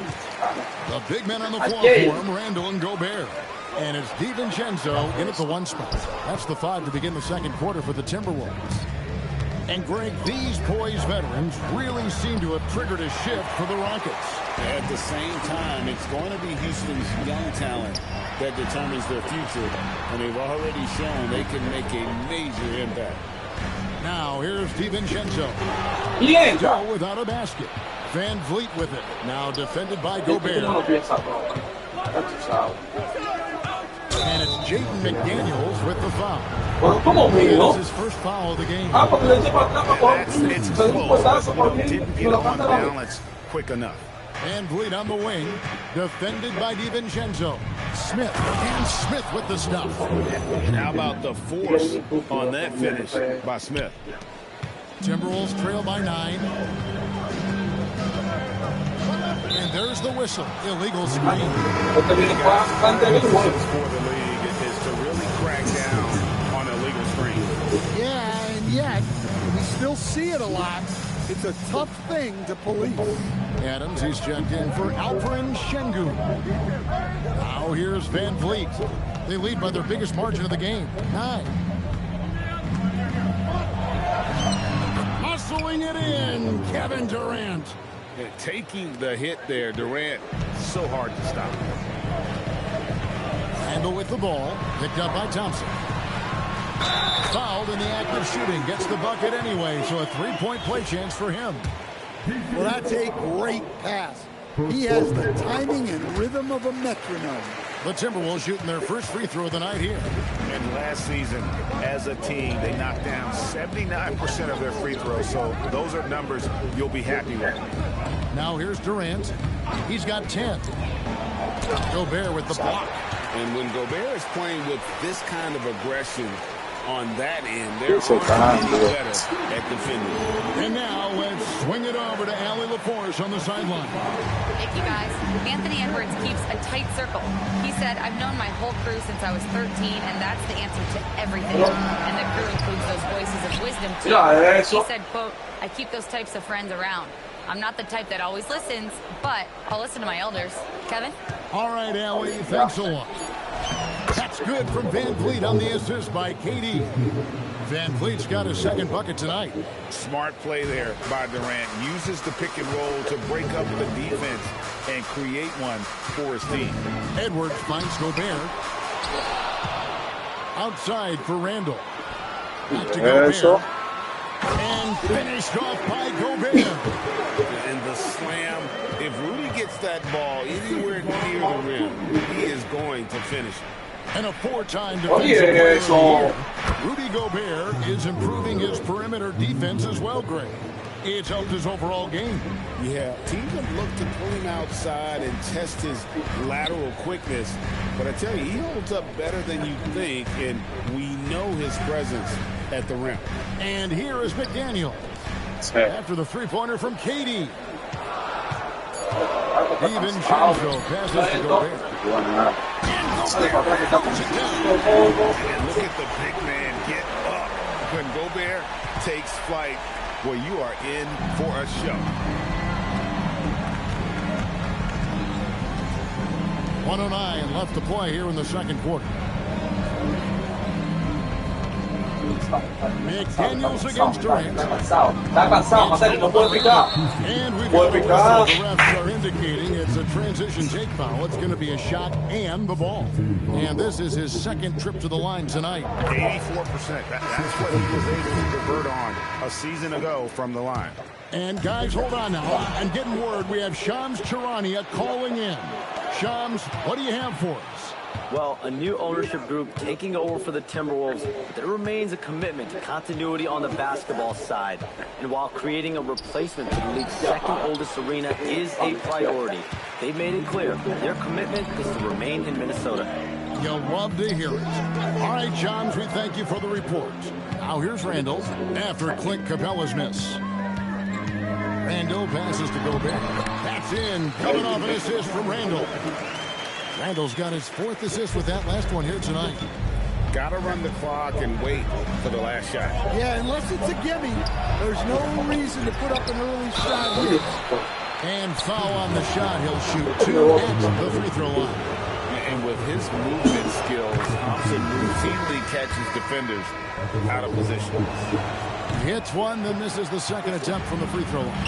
The big men on the floor for him, Randall and Gobert. And it's DiVincenzo in at the 1 spot. That's the 5 to begin the second quarter for the Timberwolves. And Greg, these poised veterans really seem to have triggered a shift for the Rockets. At the same time, it's going to be Houston's young talent that determines their future. And they've already shown they can make a major impact. Now here's DiVincenzo. Joe without a basket. Van Vliet with it. Now defended by Gobert. And it's Jaden McDaniels with the foul. It's his first foul of the game. It's close, but didn't get on balance quick enough. Van Vliet on the wing, defended by DiVincenzo. Smith, and Smith with the stuff. How about the force on that finish by Smith? Timberwolves trail by 9. And there's the whistle. Illegal screen. For the league is to really crack down on illegal screen. Yeah, and yet we still see it a lot. It's a tough thing to police. Adams, he's checked in for Alperen Şengün. Now here's Van Vliet. They lead by their biggest margin of the game, 9. Muscling it in, Kevin Durant. Taking the hit there, Durant, so hard to stop. Randall with the ball, picked up by Thompson. Fouled in the act of shooting, gets the bucket anyway, so a 3-point play chance for him. Well, that's a great pass. He has the timing and rhythm of a metronome. The Timberwolves shooting their first free throw of the night here. And last season, as a team, they knocked down 79% of their free throws, so those are numbers you'll be happy with. Now here's Durant. He's got 10. Gobert with the block. And when Gobert is playing with this kind of aggression on that end, they're any better at defending. And now let's swing it over to Allie LaForce on the sideline. Thank you, guys. Anthony Edwards keeps a tight circle. He said, I've known my whole crew since I was 13, and that's the answer to everything. And the crew includes those voices of wisdom, too. He said, quote, I keep those types of friends around. I'm not the type that always listens, but I'll listen to my elders. Kevin? All right, Allie, thanks a lot. That's good from Van Vliet on the assist by KD. Van Vliet's got his second bucket tonight. Smart play there by Durant. Uses the pick and roll to break up the defense and create one for his team. Edwards finds Gobert. Outside for Randall. Back to Gobert. And finished off by Gobert. And the slam. If Rudy gets that ball anywhere near the rim, he is going to finish it. And a 4-time defensive player of the year. Rudy Gobert is improving his perimeter defense as well, Greg. It's helped his overall game. Yeah, teams have looked to pull him outside and test his lateral quickness. But I tell you, he holds up better than you think, and we know his presence at the rim. And here is McDaniel. After the three-pointer from KD. DiVincenzo passes to Gobert. And Gobert throws it down. And look at the big man get up. When Gobert takes flight, well, you are in for a show. 1:09 left to play here in the second quarter. McDaniels against Durant. Está cansado, Marcelo, no puede picar. And we've Puede got the picar. whistle. The refs are indicating it's a transition take foul. It's going to be a shot and the ball. And this is his second trip to the line tonight. 84%. That's what he was able to convert on a season ago from the line. And guys, hold on now. I'm getting word we have Shams Charania calling in. Shams, what do you have for us? Well, a new ownership group taking over for the Timberwolves, but there remains a commitment to continuity on the basketball side. And while creating a replacement for the league's second oldest arena is a priority, they've made it clear their commitment is to remain in Minnesota. You'll love to hear it. All right, Shams, we thank you for the report. Now here's Randall after Clint Capella's miss. Randall passes to Gobert. That's in. Coming off an assist from Randall. Randall's got his fourth assist with that last one here tonight. Got to run the clock and wait for the last shot. Yeah, unless it's a gimme, there's no reason to put up an early shot here. And foul on the shot. He'll shoot two at the free throw line. And with his movement skills, Thompson routinely catches defenders out of position. Hits one, then misses the second attempt from the free throw line.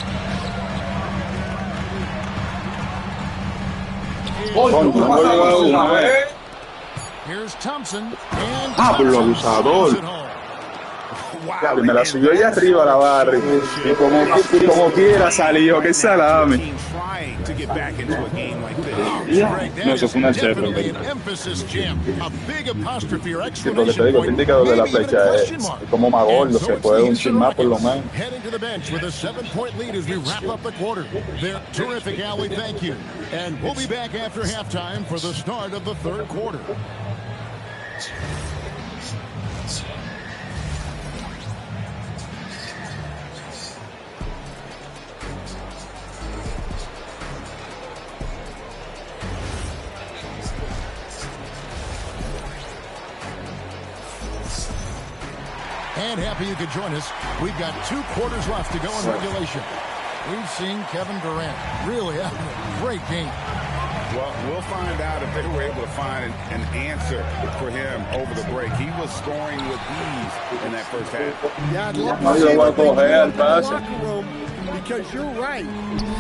Here's Thompson. And por lo abusador. Claro, me la subió allá arriba la barra y como quiera salió, que salame. No, eso fue una chefa. Sí, porque te digo, el indicador de la flecha es como más gordo, se puede un chin más por lo menos. Heading to the bench with a 7-point lead as we wrap up the quarter. They're terrific, Allie. Thank you. And we'll be back after halftime for the start of the third quarter. And happy you could join us. We've got 2 quarters left to go in regulation. We've seen Kevin Durant really having a great game. Well, we'll find out if they were able to find an answer for him over the break. He was scoring with ease in that first half. Yeah, I'd love to see what they do in the locker room, because you're right.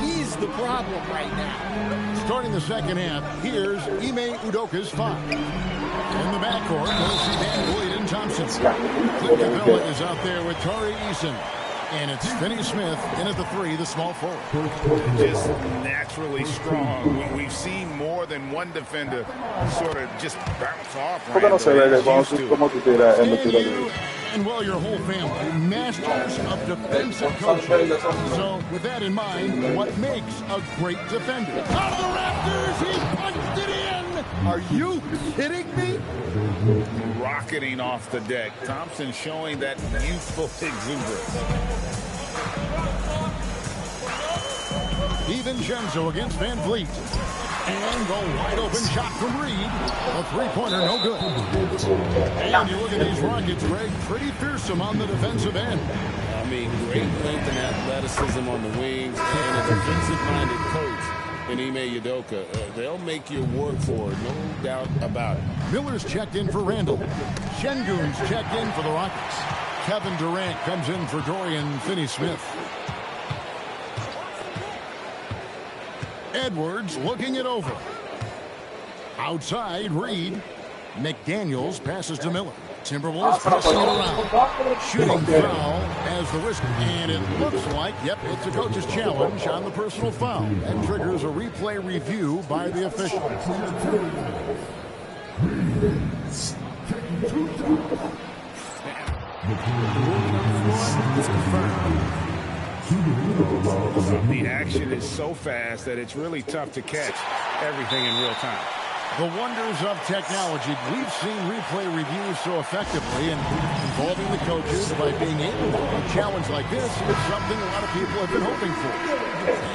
He's the problem right now. Starting the second half, here's Ime Udoka's foul. In the backcourt, we'll see Van Vliet and Thompson. Clint Capella is out there with Tari Eason. And it's Finney Smith in at the 3, the small forward. Just naturally strong. We've seen more than one defender sort of just bounce off. And well, your whole family, masters of defensive coaching. So with that in mind, what makes a great defender? Out of the rafters, he punched it in. Are you kidding me? Rocketing off the deck. Thompson showing that youthful exuberance. DiVincenzo against Van Vliet. And the wide open shot from Reed. A three-pointer, no good. And you look at these Rockets, Greg, pretty fearsome on the defensive end. I mean, great length and athleticism on the wings, and a defensive-minded coach in Ime Udoka. They'll make you work for it, no doubt about it. Miller's checked in for Randall. Şengün's checked in for the Rockets. Kevin Durant comes in for Dorian Finney-Smith. Edwards looking it over. Outside, Reed. McDaniels passes to Miller. Timberwolves passing it around. Shooting foul as the risk. And it looks like, yep, it's a coach's challenge on the personal foul. That triggers a replay review by the official. The action is so fast that it's really tough to catch everything in real time. The wonders of technology. We've seen replay reviews so effectively, and involving the coaches by being able to a challenge like this is something a lot of people have been hoping for.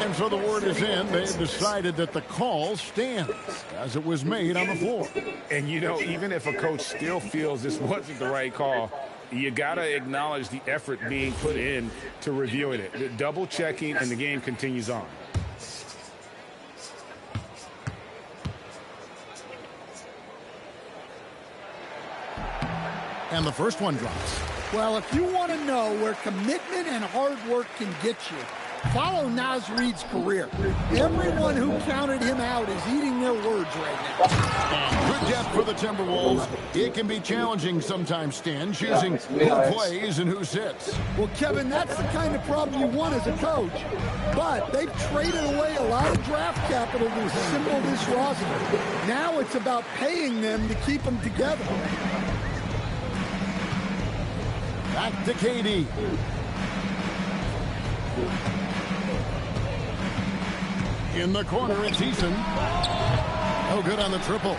And so the word is in. They've decided that the call stands as it was made on the floor. And, you know, even if a coach still feels this wasn't the right call, you got to acknowledge the effort being put in to reviewing it. Double checking, and the game continues on. And the first one drops. Well, if you want to know where commitment and hard work can get you, follow Naz Reid's career. Everyone who counted him out is eating their words right now. And good depth for the Timberwolves. It can be challenging sometimes, Stan, choosing who plays and who sits. Well, Kevin, that's the kind of problem you want as a coach. But they've traded away a lot of draft capital to assemble this roster. Now it's about paying them to keep them together. Back to KD. In the corner, it's Eason. No good on the triple.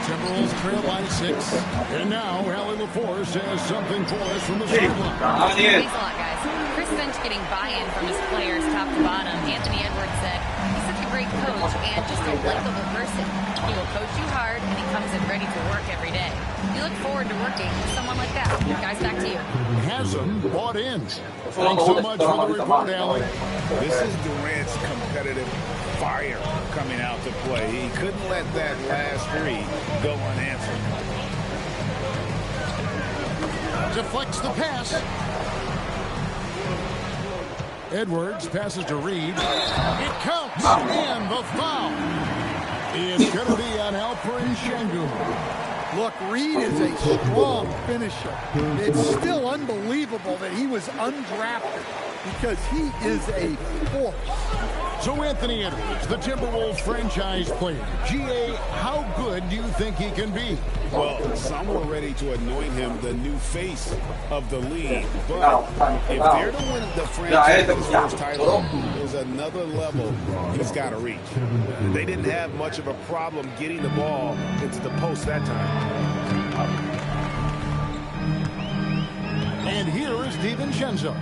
Timberwolves trail by 6. And now Allie LaForce has something for us from the sideline. Thanks a lot, guys. Chris Finch getting buy-in from his players top to bottom. Anthony Edwards said, he's such a great coach and just a likable person. He will coach you hard, and he comes in ready to work every day. We look forward to working with someone like that. Guys, back to you. Hasn't bought in. Thanks so much for the report, Allie. This is Durant's competitive fire coming out to play. He couldn't let that last three go unanswered. Deflects the pass. Edwards passes to Reed. It counts, and the foul. It's going to be on Alperen Şengün. Look, Reed is a strong finisher. It's still unbelievable that he was undrafted because he is a force. So Anthony Edwards, the Timberwolves franchise player. GA, how good do you think he can be? Well, some were ready to anoint him the new face of the league. But if they're to win the franchise's first title, there's another level he's got to reach. They didn't have much of a problem getting the ball into the post that time. And here is DiVincenzo.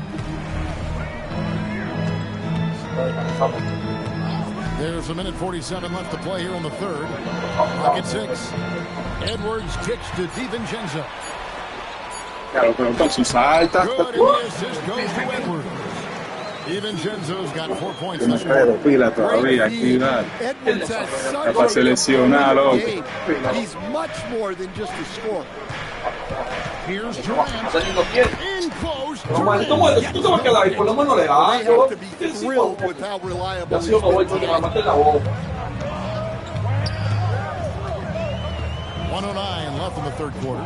There's a minute 47 left to play here in the third. Clock at 6. Edwards kicks to DiVincenzo. Claro, pero con sus altas. Good, and the assist goes to Edwards. DiVincenzo's got 4 points. Pero pila todavía, actividad. Edwards has such Para seleccionar, loco. He's much more than just a scorer. Here's Durant. In close. Tú te vas a quedar ahí, por lo menos le They have to be thrilled with how reliable he's been tonight. 109 left in the third quarter.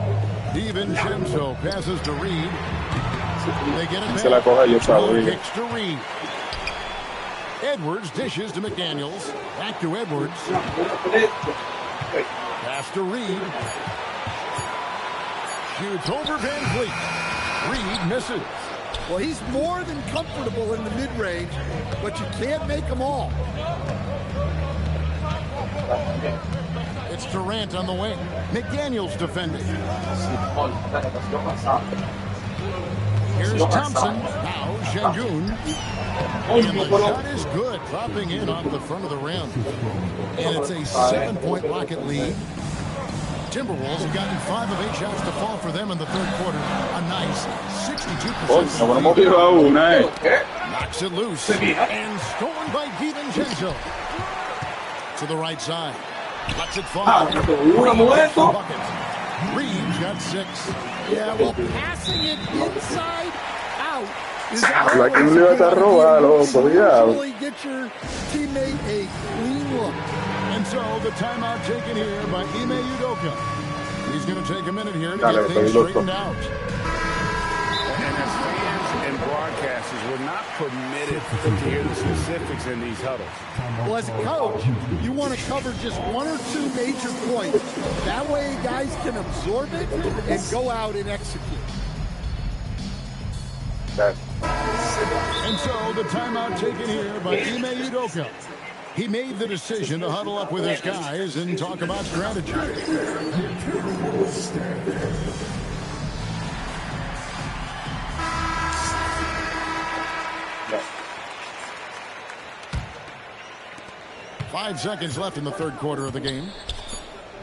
DiVincenzo passes to Reed. They get it Se la coge yo, chavo. Kicks to Reed. Edwards dishes to McDaniels. Back to Edwards. Pass to Reed. Shoots over Van Vliet. Reed misses. Well, he's more than comfortable in the mid-range, but you can't make them all. It's Durant on the wing. McDaniels defending. Here's Thompson. Now Şengün. And the shot is good, dropping in off the front of the rim. And it's a 7-point Rocket lead. Timberwolves have gotten 5 of 8 shots to fall for them in the third quarter. A nice 62%. Knocks it loose. And stolen by DiVincenzo. To the right side. Lets it fall. Reed's got 6. Yeah, well, passing it inside out is La que le vas a robar, loco, cuidado. really get your teammate a clean look. And so the timeout taken here by Ime Udoka. He's going to take a minute here to get things straightened out. And as fans and broadcasters, we're not permitted to hear the specifics in these huddles. Well, as a coach, you want to cover just 1 or 2 major points. That way guys can absorb it and go out and execute. And so the timeout taken here by Ime Udoka. He made the decision to huddle up with his guys and talk about strategy. 5 seconds left in the third quarter of the game.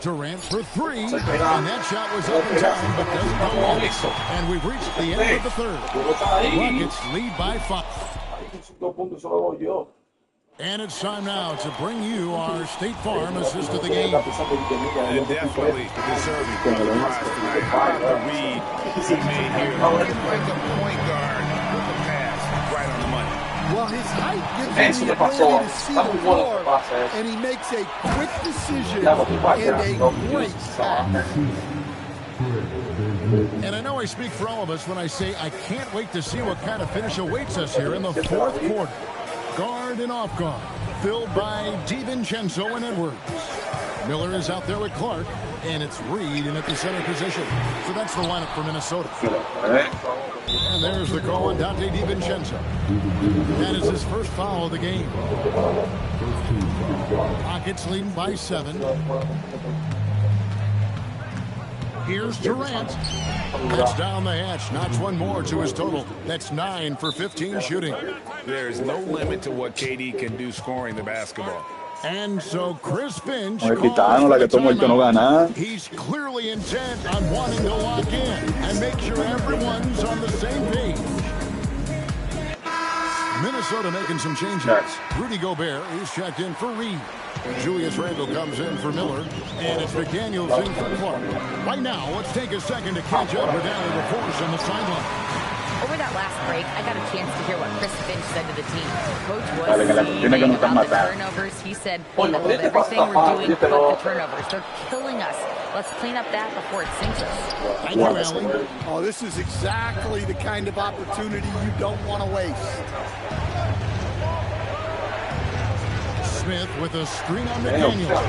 Durant for 3, and that shot was up in time, but doesn't go in. And we've reached the end of the third. Rockets lead by 5. And it's time now to bring you our State Farm assist of the game. And definitely deserving of the prize tonight. How about the read he made here? Looking like a point guard with the pass right on the money. Well, his height gives him the ability to see the floor, and he makes a quick decision and a great pass. And I know I speak for all of us when I say I can't wait to see what kind of finish awaits us here in the fourth quarter. Guard and off guard, filled by DiVincenzo and Edwards. Miller is out there with Clark, and it's Reed in at the center position. So that's the lineup for Minnesota. And there's the call on Dante DiVincenzo. That is his first foul of the game. Rockets leading by 7. Here's Durant. That's down the hatch. Knocks one more to his total. That's 9 for 15 shooting. There's no limit to what KD can do scoring the basketball. And so Chris Finch he's clearly intent on wanting to lock in and make sure everyone's on the same page. Minnesota making some changes. Rudy Gobert is checked in for Reed. Julius Randle comes in for Miller, and it's McDaniels in for Clark. Right now, let's take a second to catch up with Allie LaForce on the sideline. Over that last break, I got a chance to hear what Chris Finch said to the team. Coach was seething about the turnovers. He said, I love everything we're doing but the turnovers. They're killing us. Let's clean up that before it sinks us. Thank you, Allie. Oh, this is exactly the kind of opportunity you don't want to waste. Smith with a screen on McDaniels.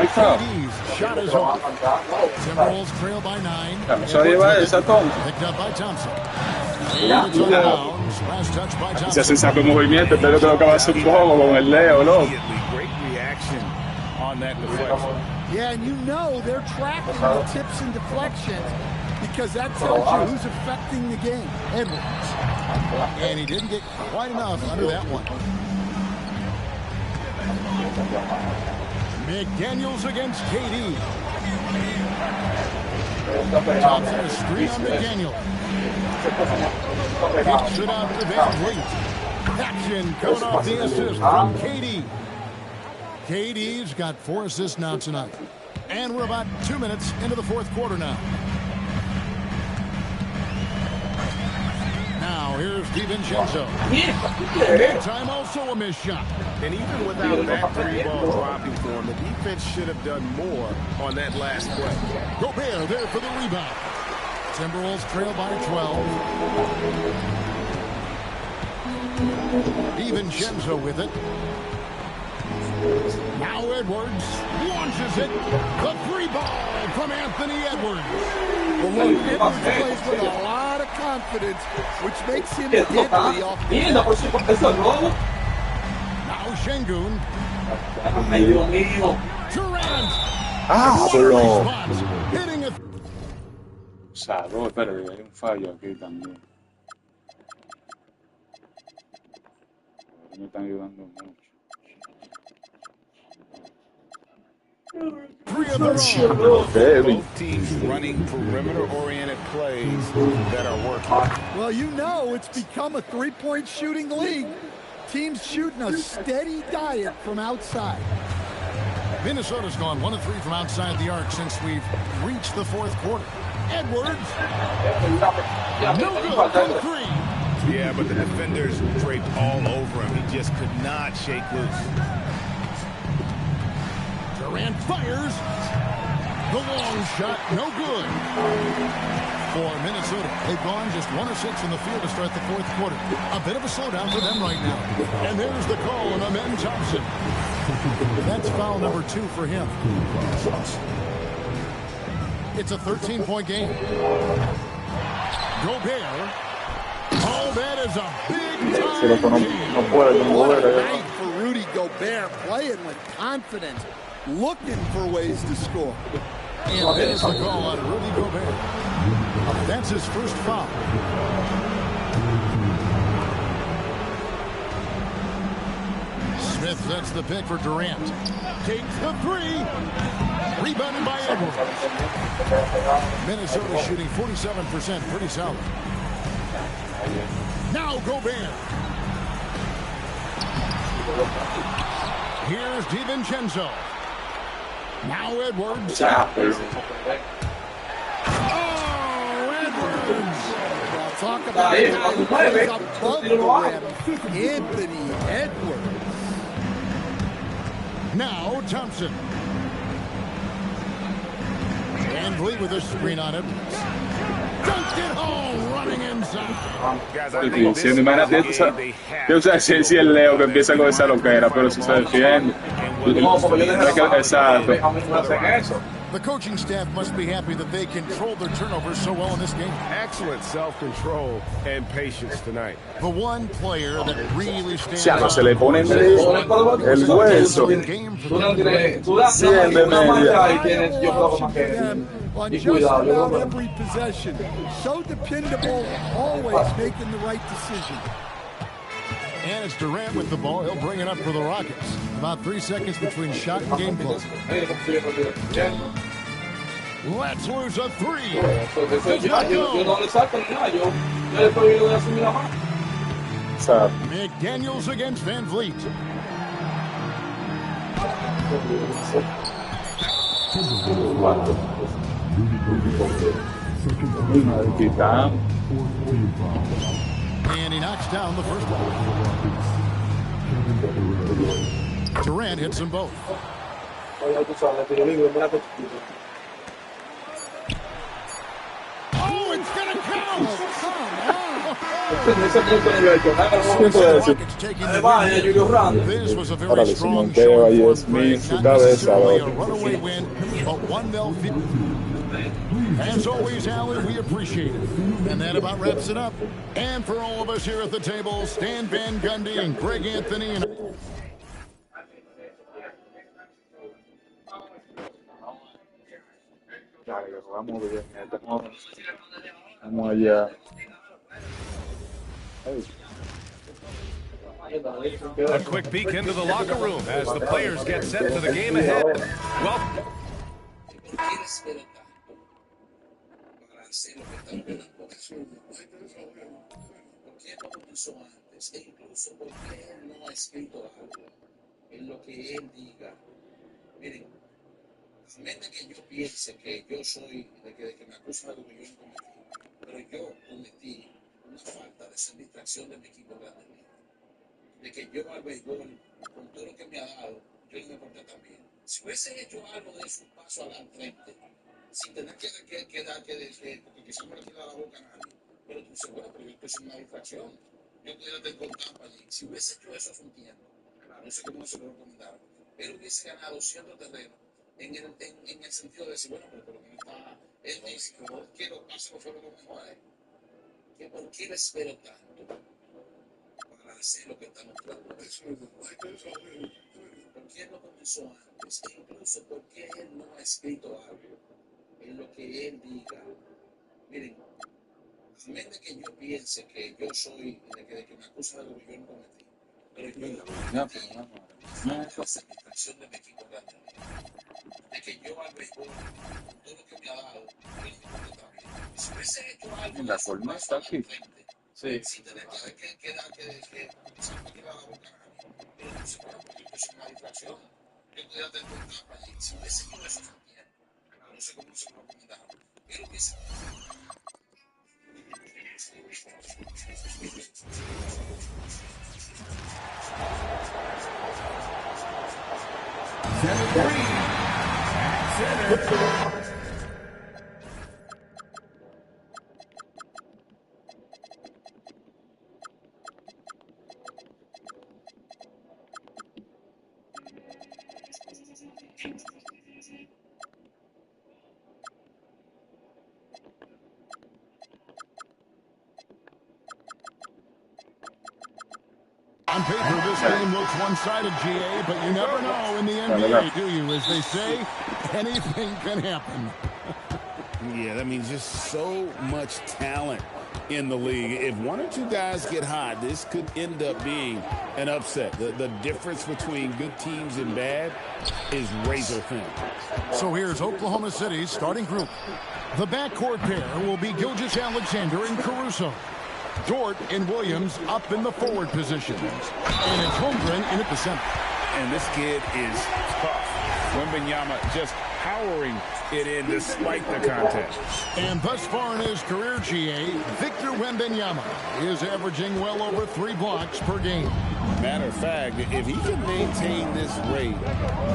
KD's shot is off. Timberwolves trail by 9. Picked up by Thompson. Last touch by Thompson. Se hace saco movimiento, pero creo que va a ser un poco con el Leo, ¿no? Great reaction on that deflection. Yeah, and you know they're tracking the tips and deflections because that tells you who's affecting the game. Edwards. And he didn't get quite enough under that one. McDaniels against KD. Thompson a screen on McDaniels. Kicks it out to Van Vliet. Action coming off the assist from KD. KD's got 4 assists now tonight. And we're about 2 minutes into the fourth quarter now. Now here's DiVincenzo. Meantime, also a missed shot. And even without that 3 ball dropping for him, the defense should have done more on that last play. Gobert there for the rebound. Timberwolves trail by 12. DiVincenzo with it. Now Edwards launches it. The 3 ball from Anthony Edwards. Well, look, Edwards plays with a lot of confidence, which makes him deadly off the ball. Now Şengün. Durant. Bro. Hitting it. Salvo, espera, hay un fallo aquí también. Me están ayudando mucho. 3 of the Both teams running perimeter-oriented plays that are working. Well, you know it's become a 3-point shooting league. Teams shooting a steady diet from outside. Minnesota's gone 1 of 3 from outside the arc since we've reached the fourth quarter. Edwards. No good from 3. Yeah, but the defenders draped all over him. He just could not shake loose. Durant fires. The long shot, no good. For Minnesota, they've gone just 1 of 6 in the field to start the fourth quarter. A bit of a slowdown for them right now. And there's the call on Amen Thompson. That's foul number 2 for him. It's a 13-point game. Gobert. Oh, that is a big time. What a night for Rudy Gobert, playing with confidence, looking for ways to score. And there's the call on Rudy Gobert. That's his first foul. Smith sets the pick for Durant. Takes the 3. Rebounded by Edwards. Minnesota shooting 47%. Pretty solid. Now Gobert. Here's DiVincenzo. Now Edwards. Talk about above the rim. Anthony Edwards. Now Thompson. Van Vliet with a screen on Edwards. Dunked it home, running inside. Si el Leo que empieza con esa loquera, pero si se defiende. Exacto. The coaching staff must be happy that they controlled their turnovers so well in this game. Excellent self-control and patience tonight. The one player that really stands out. Se le pone el hueso. On just about every possession. So dependable, always making the right decision. And it's Durant with the ball. He'll bring it up for the Rockets. About 3 seconds between shot and game close. Let's lose a three. McDaniels against Van Vliet. And he knocks down the first one. Durant hits them both. Oh, it's going to count! This was a very strong showing for Greg. Not necessarily a runaway win, but 1-0. As always, Alan, we appreciate it. And that about wraps it up. And for all of us here at the table, Stan Van Gundy and Greg Anthony. And Vamos allá. A quick peek into the locker room as the players get set for the game ahead. Well, Mente que yo piense que yo soy de que me acusan de algo que yo no cometí, pero yo cometí una falta de ser distracción de mi equipo grande, de que yo al béisbol, con todo lo que me ha dado, yo no me porté tan bien. Si hubiese hecho algo de eso, un paso al frente, sin tener que porque quizás no le tira la boca a nadie, pero tú dices, bueno, pero yo estoy sin una distracción, yo pudiera tener con Tampa allí. Si hubiese hecho eso hace un tiempo, no sé cómo se lo recomendaron, pero hubiese ganado cierto terreno. En el sentido de decir, bueno, pero lo que no está es físico, que los pases no fueron los mejores. ¿Por qué le espero tanto para hacer lo que está mostrando? ¿Por qué no comenzó antes? E incluso, ¿por qué él no ha escrito algo en lo que él diga? Miren, a menos que yo piense que yo soy de que me acusan de algo que yo no cometí, pero yo no hacer distracción de mi equipo grande. De que yo al béisbol, todo lo que me ha dado, yo no me también. Si hubiese hecho algo, La forma está aquí. Sí. Sin tener que la boca a nadie. Pero no se puede porque yo soy una distracción. Yo podía tener un campo allí. Si hubiese hecho eso también, no sé cómo se lo recomendaron. Pero hubiese. On paper, this game looks one-sided, GA, but you never know in the NBA, do you? As they say, anything can happen. Yeah, that means just so much talent in the league. If one or two guys get hot, this could end up being an upset. The difference between good teams and bad is razor thin. So here's Oklahoma City's starting group. The backcourt pair will be Gilgeous-Alexander and Caruso. Dort and Williams up in the forward positions. And it's Holmgren in at the center. And this kid is tough. Wembanyama just powering it in despite the contact. And thus far in his career, GA, Victor Wembanyama is averaging well over 3 blocks per game. Matter of fact, if he can maintain this rate,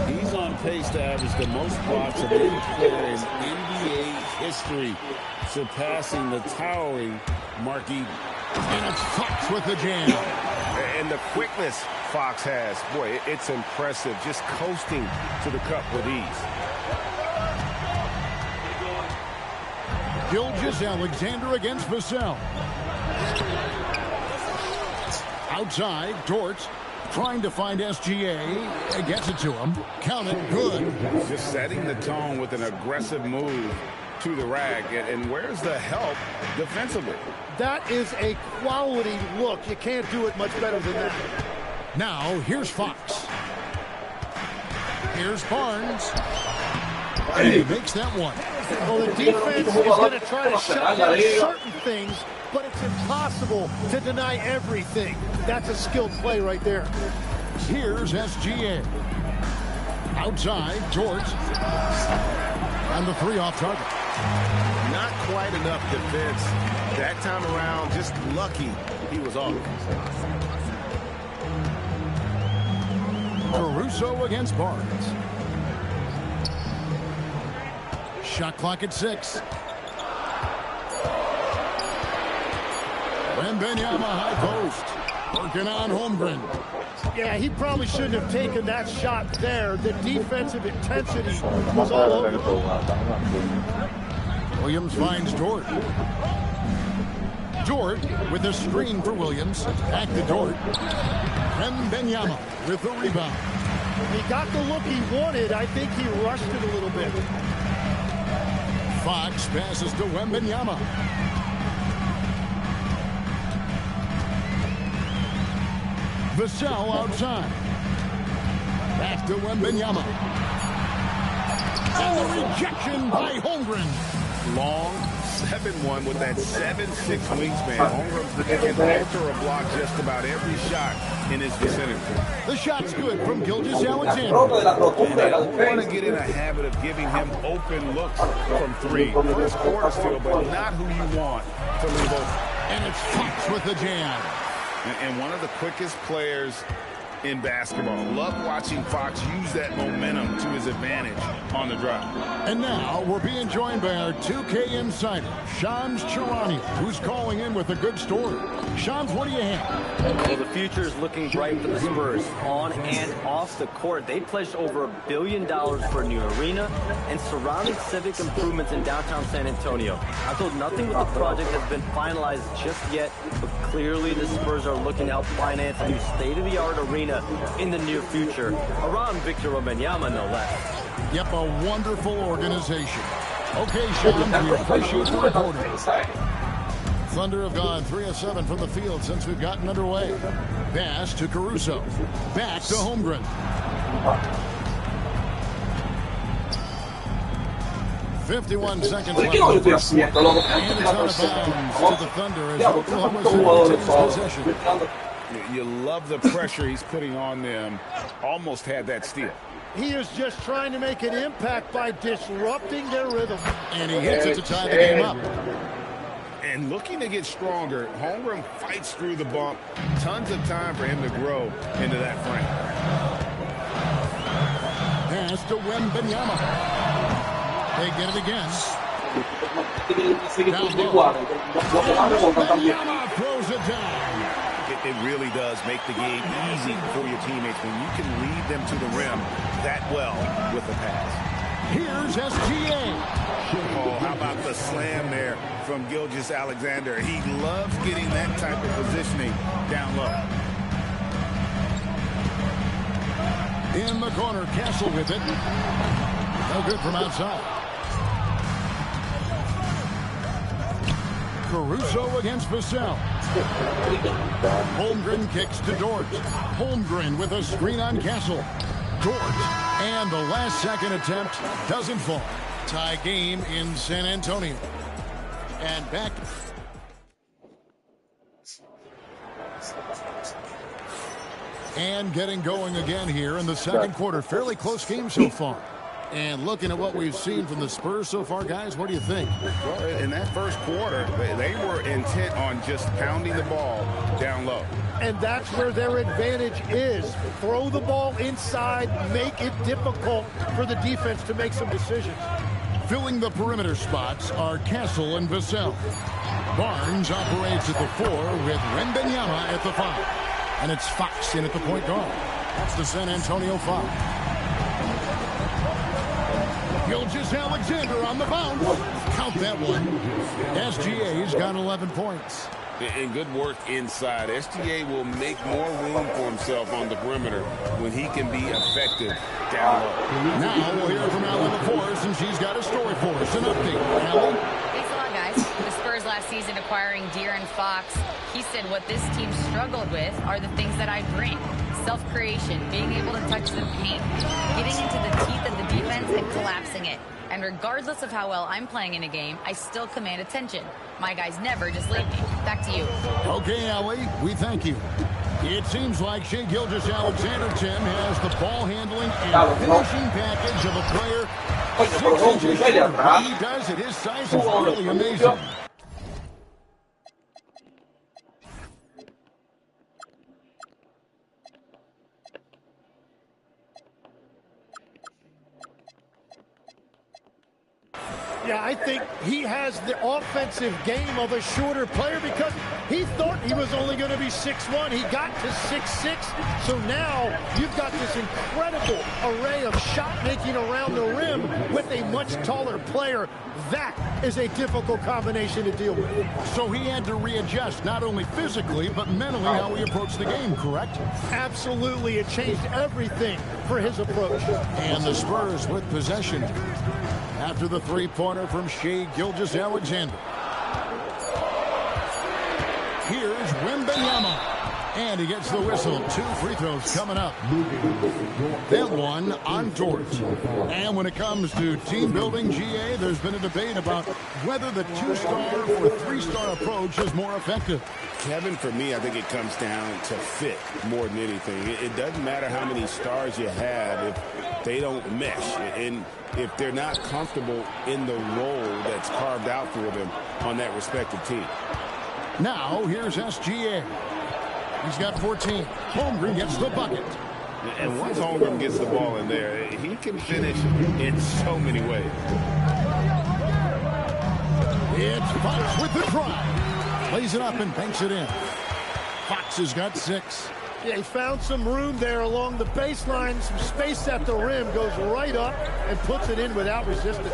he's on pace to average the most blocks of any player in NBA history, surpassing the towering Mark Eaton. And it's Fox with the jam. And the quickness Fox has, boy, it's impressive. Just coasting to the cup with ease. Gilgeous-Alexander against Vassell. Outside, Dort trying to find SGA. Gets it to him. Count it. Good. Just setting the tone with an aggressive move to the rack. And where's the help defensively? That is a quality look. You can't do it much better than that. Now, here's Fox. Here's Barnes. And he makes that one. Well, the defense is going to try to shut down certain things, but it's impossible to deny everything. That's a skilled play right there. Here's SGA. Outside, Dort. And the 3 off target. Not quite enough defense. That time around, just lucky he was off. Caruso against Barnes. Shot clock at 6. Wembanyama high post. Working on Holmgren. Yeah, he probably shouldn't have taken that shot there. The defensive intensity was all over. Williams finds Dort. Dort with a screen for Williams. Back to Dort. Wembanyama with the rebound. He got the look he wanted. I think he rushed it a little bit. Fox passes to Wembanyama. Vassell outside. Back to Wembanyama. And the rejection by Holmgren. Long 7-1 with that 7'6" wingspan. Holmgren can alter a block just about every shot in his vicinity. The shot's good from Gilgeous-Alexander. And they don't want to get in a habit of giving him open looks from 3. First quarter still, but not who you want to leave open. And it's Fox with the jam. And one of the quickest players in basketball. Love watching Fox use that momentum to his advantage on the drive. And now we're being joined by our 2K insider, Shams Charania, who's calling in with a good story. Shams, what do you have? Well, the future is looking bright for the Spurs. On and off the court, they pledged over $1 billion for a new arena and surrounding civic improvements in downtown San Antonio. I'm told nothing with the project has been finalized just yet, but clearly the Spurs are looking to help finance a new state-of-the-art arena in the near future, around Victor Wembanyama, no less. Yep, a wonderful organization. Okay, Sean, we appreciate the reporting. Thunder have gone 3 of 7 from the field since we've gotten underway. Pass to Caruso. Back to Holmgren. 51 seconds left. And it's out of bounds to the Thunder as Oklahoma City takes possession. You love the pressure he's putting on them. Almost had that steal. He is just trying to make an impact by disrupting their rhythm. And he hits it to tie the game up. And looking to get stronger, Holmgren fights through the bump. Tons of time for him to grow into that frame. Pass to Wembanyama. They get it again. Down low. Wembanyama throws it down. It really does make the game easy for your teammates when you can lead them to the rim that well with the pass. Here's SGA. Oh, how about the slam there from Gilgeous-Alexander? He loves getting that type of positioning down low. In the corner, Castle with it. No good from outside. Caruso against Vassell. Holmgren kicks to Dort. Holmgren with a screen on Castle. Dort. And the last second attempt doesn't fall. Tie game in San Antonio. And back. And getting going again here in the second quarter. Fairly close game so far. And looking at what we've seen from the Spurs so far, guys, what do you think? Well, in that first quarter, they were intent on just pounding the ball down low. And that's where their advantage is. Throw the ball inside, make it difficult for the defense to make some decisions. Filling the perimeter spots are Castle and Vassell. Barnes operates at the 4 with Wembanyama at the 5. And it's Fox in at the point guard. That's the San Antonio foul. Gilgeous-Alexander on the bounce. Count that one. SGA's got 11 points. And good work inside. SGA will make more room for himself on the perimeter when he can be effective down low. Now we'll hear from Allie LaForce, and she's got a story for us. An update. Allie? Thanks a lot, guys. The Spurs last season acquiring De'Aaron Fox, he said what this team struggled with are the things that I bring. Self-creation, being able to touch the paint, getting into the teeth of the defense and collapsing it. And regardless of how well I'm playing in a game, I still command attention. My guys never just leave me. Back to you. Okay, Allie, we thank you. It seems like Shai Gilgeous-Alexander, Tim, has the ball handling and finishing package of a player 6 inches shorter. What he does at his size is really amazing. Yeah, I think he has the offensive game of a shorter player because he thought he was only going to be 6'1". He got to 6'6". So now you've got this incredible array of shot making around the rim with a much taller player. That is a difficult combination to deal with. So he had to readjust not only physically but mentally how he approached the game, correct? Absolutely. It changed everything for his approach. And the Spurs with possession after the three-pointer from Shai Gilgeous-Alexander. Here's Wembanyama. And he gets the whistle. 2 free throws coming up. That one on Dort. And when it comes to team building, GA, there's been a debate about whether the 2-star or 3-star approach is more effective. Kevin, for me, I think it comes down to fit more than anything. It doesn't matter how many stars you have if they don't mesh. And if they're not comfortable in the role that's carved out for them on that respective team. Now, here's SGA. He's got 14. Holmgren gets the bucket. And once Holmgren gets the ball in there, he can finish in so many ways. It's Fox with the drive. Plays it up and banks it in. Fox has got 6. Yeah, he found some room there along the baseline, some space at the rim, goes right up and puts it in without resistance.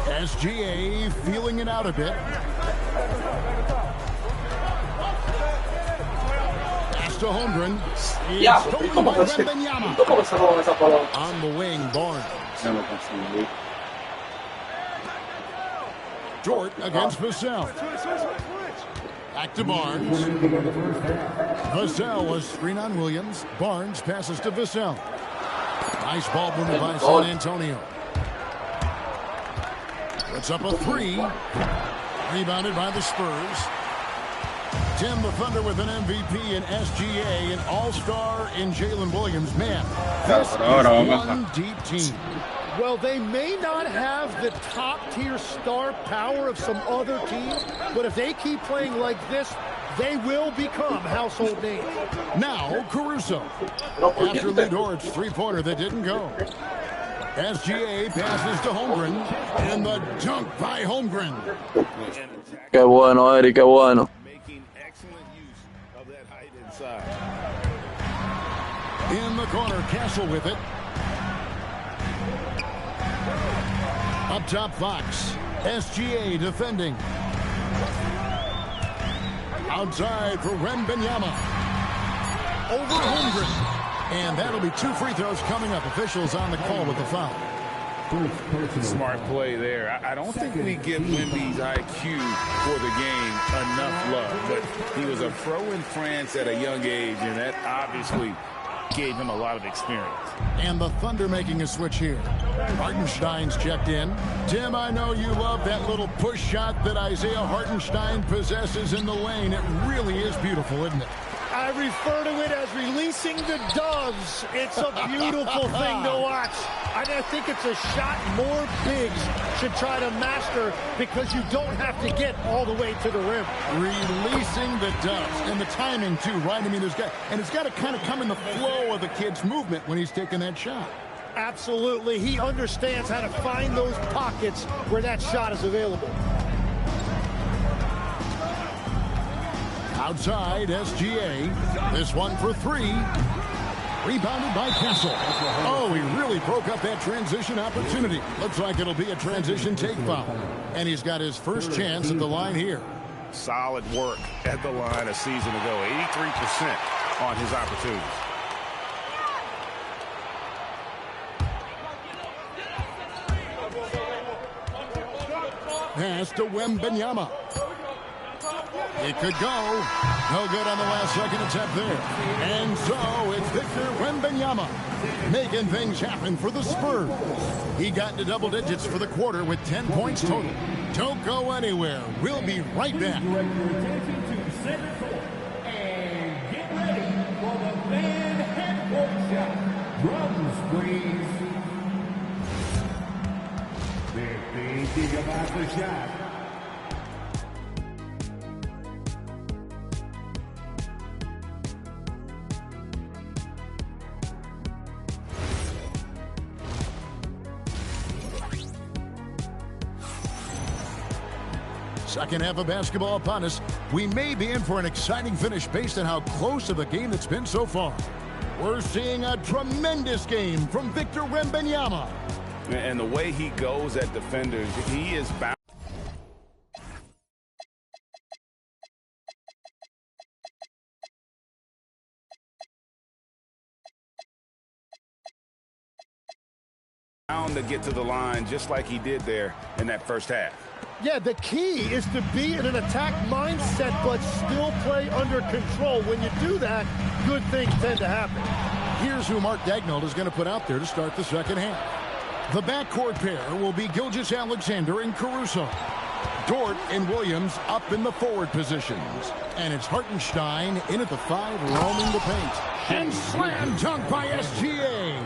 SGA feeling it out a bit. Pass to Holmgren. It's stolen by Wembanyama. On the wing, Barnes. Dort against Vassell. Back to Barnes. Vassell was screen on Williams. Barnes passes to Vassell. Nice ball movement by San Antonio. Puts up a 3. Rebounded by the Spurs. Tim, the Thunder with an MVP in SGA, an all-star in Jalen Williams. Man, this is one deep team. Well, they may not have the top-tier star power of some other teams, but if they keep playing like this, they will become household names. Now, Caruso. After Lou Dort's three-pointer that didn't go. SGA passes to Holmgren, and the dunk by Holmgren. Qué bueno, Eric, qué bueno. Making excellent use of that height inside. In the corner, Castle with it. Up top, Fox. SGA defending. Outside for Wembanyama. Over Holmgren. And that'll be 2 free throws coming up. Officials on the call with the foul. Smart play there. I don't think we give Wemby's IQ for the game enough love. But he was a pro in France at a young age, and that obviously gave him a lot of experience. And the Thunder making a switch here. Hartenstein's checked in. Tim, I know you love that little push shot that Isaiah Hartenstein possesses in the lane. It really is beautiful, isn't it? I refer to it as releasing the doves. It's a beautiful thing to watch. And I think it's a shot more bigs should try to master because you don't have to get all the way to the rim. Releasing the doves. And the timing, too, right? I mean, it's got to kind of come in the flow of the kid's movement when he's taking that shot. Absolutely. He understands how to find those pockets where that shot is available. Outside, SGA. This one for three. Rebounded by Castle. Oh, he really broke up that transition opportunity. Looks like it'll be a transition take foul. And he's got his first chance at the line here. Solid work at the line a season ago. 83% on his opportunities. Pass to Wembanyama. It could go. No good on the last second attempt there. And so it's Victor Wembanyama making things happen for the Spurs. He got into double digits for the quarter with 10 points total. Don't go anywhere. We'll be right back. And get ready for the fan head shot. Drums, please. They're thinking about the shot. Second half of basketball upon us. We may be in for an exciting finish based on how close to the game it's been so far. We're seeing a tremendous game from Victor Wembanyama. And the way he goes at defenders, he is bound to get to the line just like he did there in that first half. Yeah, the key is to be in an attack mindset but still play under control. When you do that, good things tend to happen. Here's who Mark Daigneault is going to put out there to start the second half. The backcourt pair will be Gilgeous-Alexander and Caruso. Dort and Williams up in the forward positions. And it's Hartenstein in at the 5, roaming the paint. And slam dunk by SGA.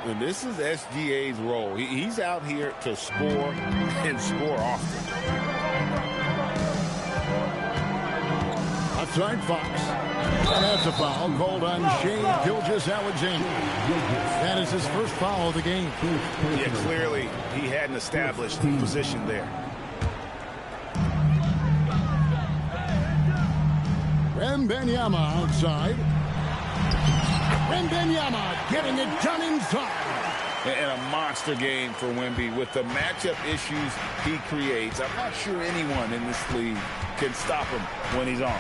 And this is SGA's role. He's out here to score and score often. Outside Fox. And that's a foul called on Shai Gilgeous-Alexander. That is his first foul of the game. Yeah, clearly he hadn't established the position there. Wembanyama outside. Wembanyama getting it done inside. And a monster game for Wemby with the matchup issues he creates. I'm not sure anyone in this league can stop him when he's on.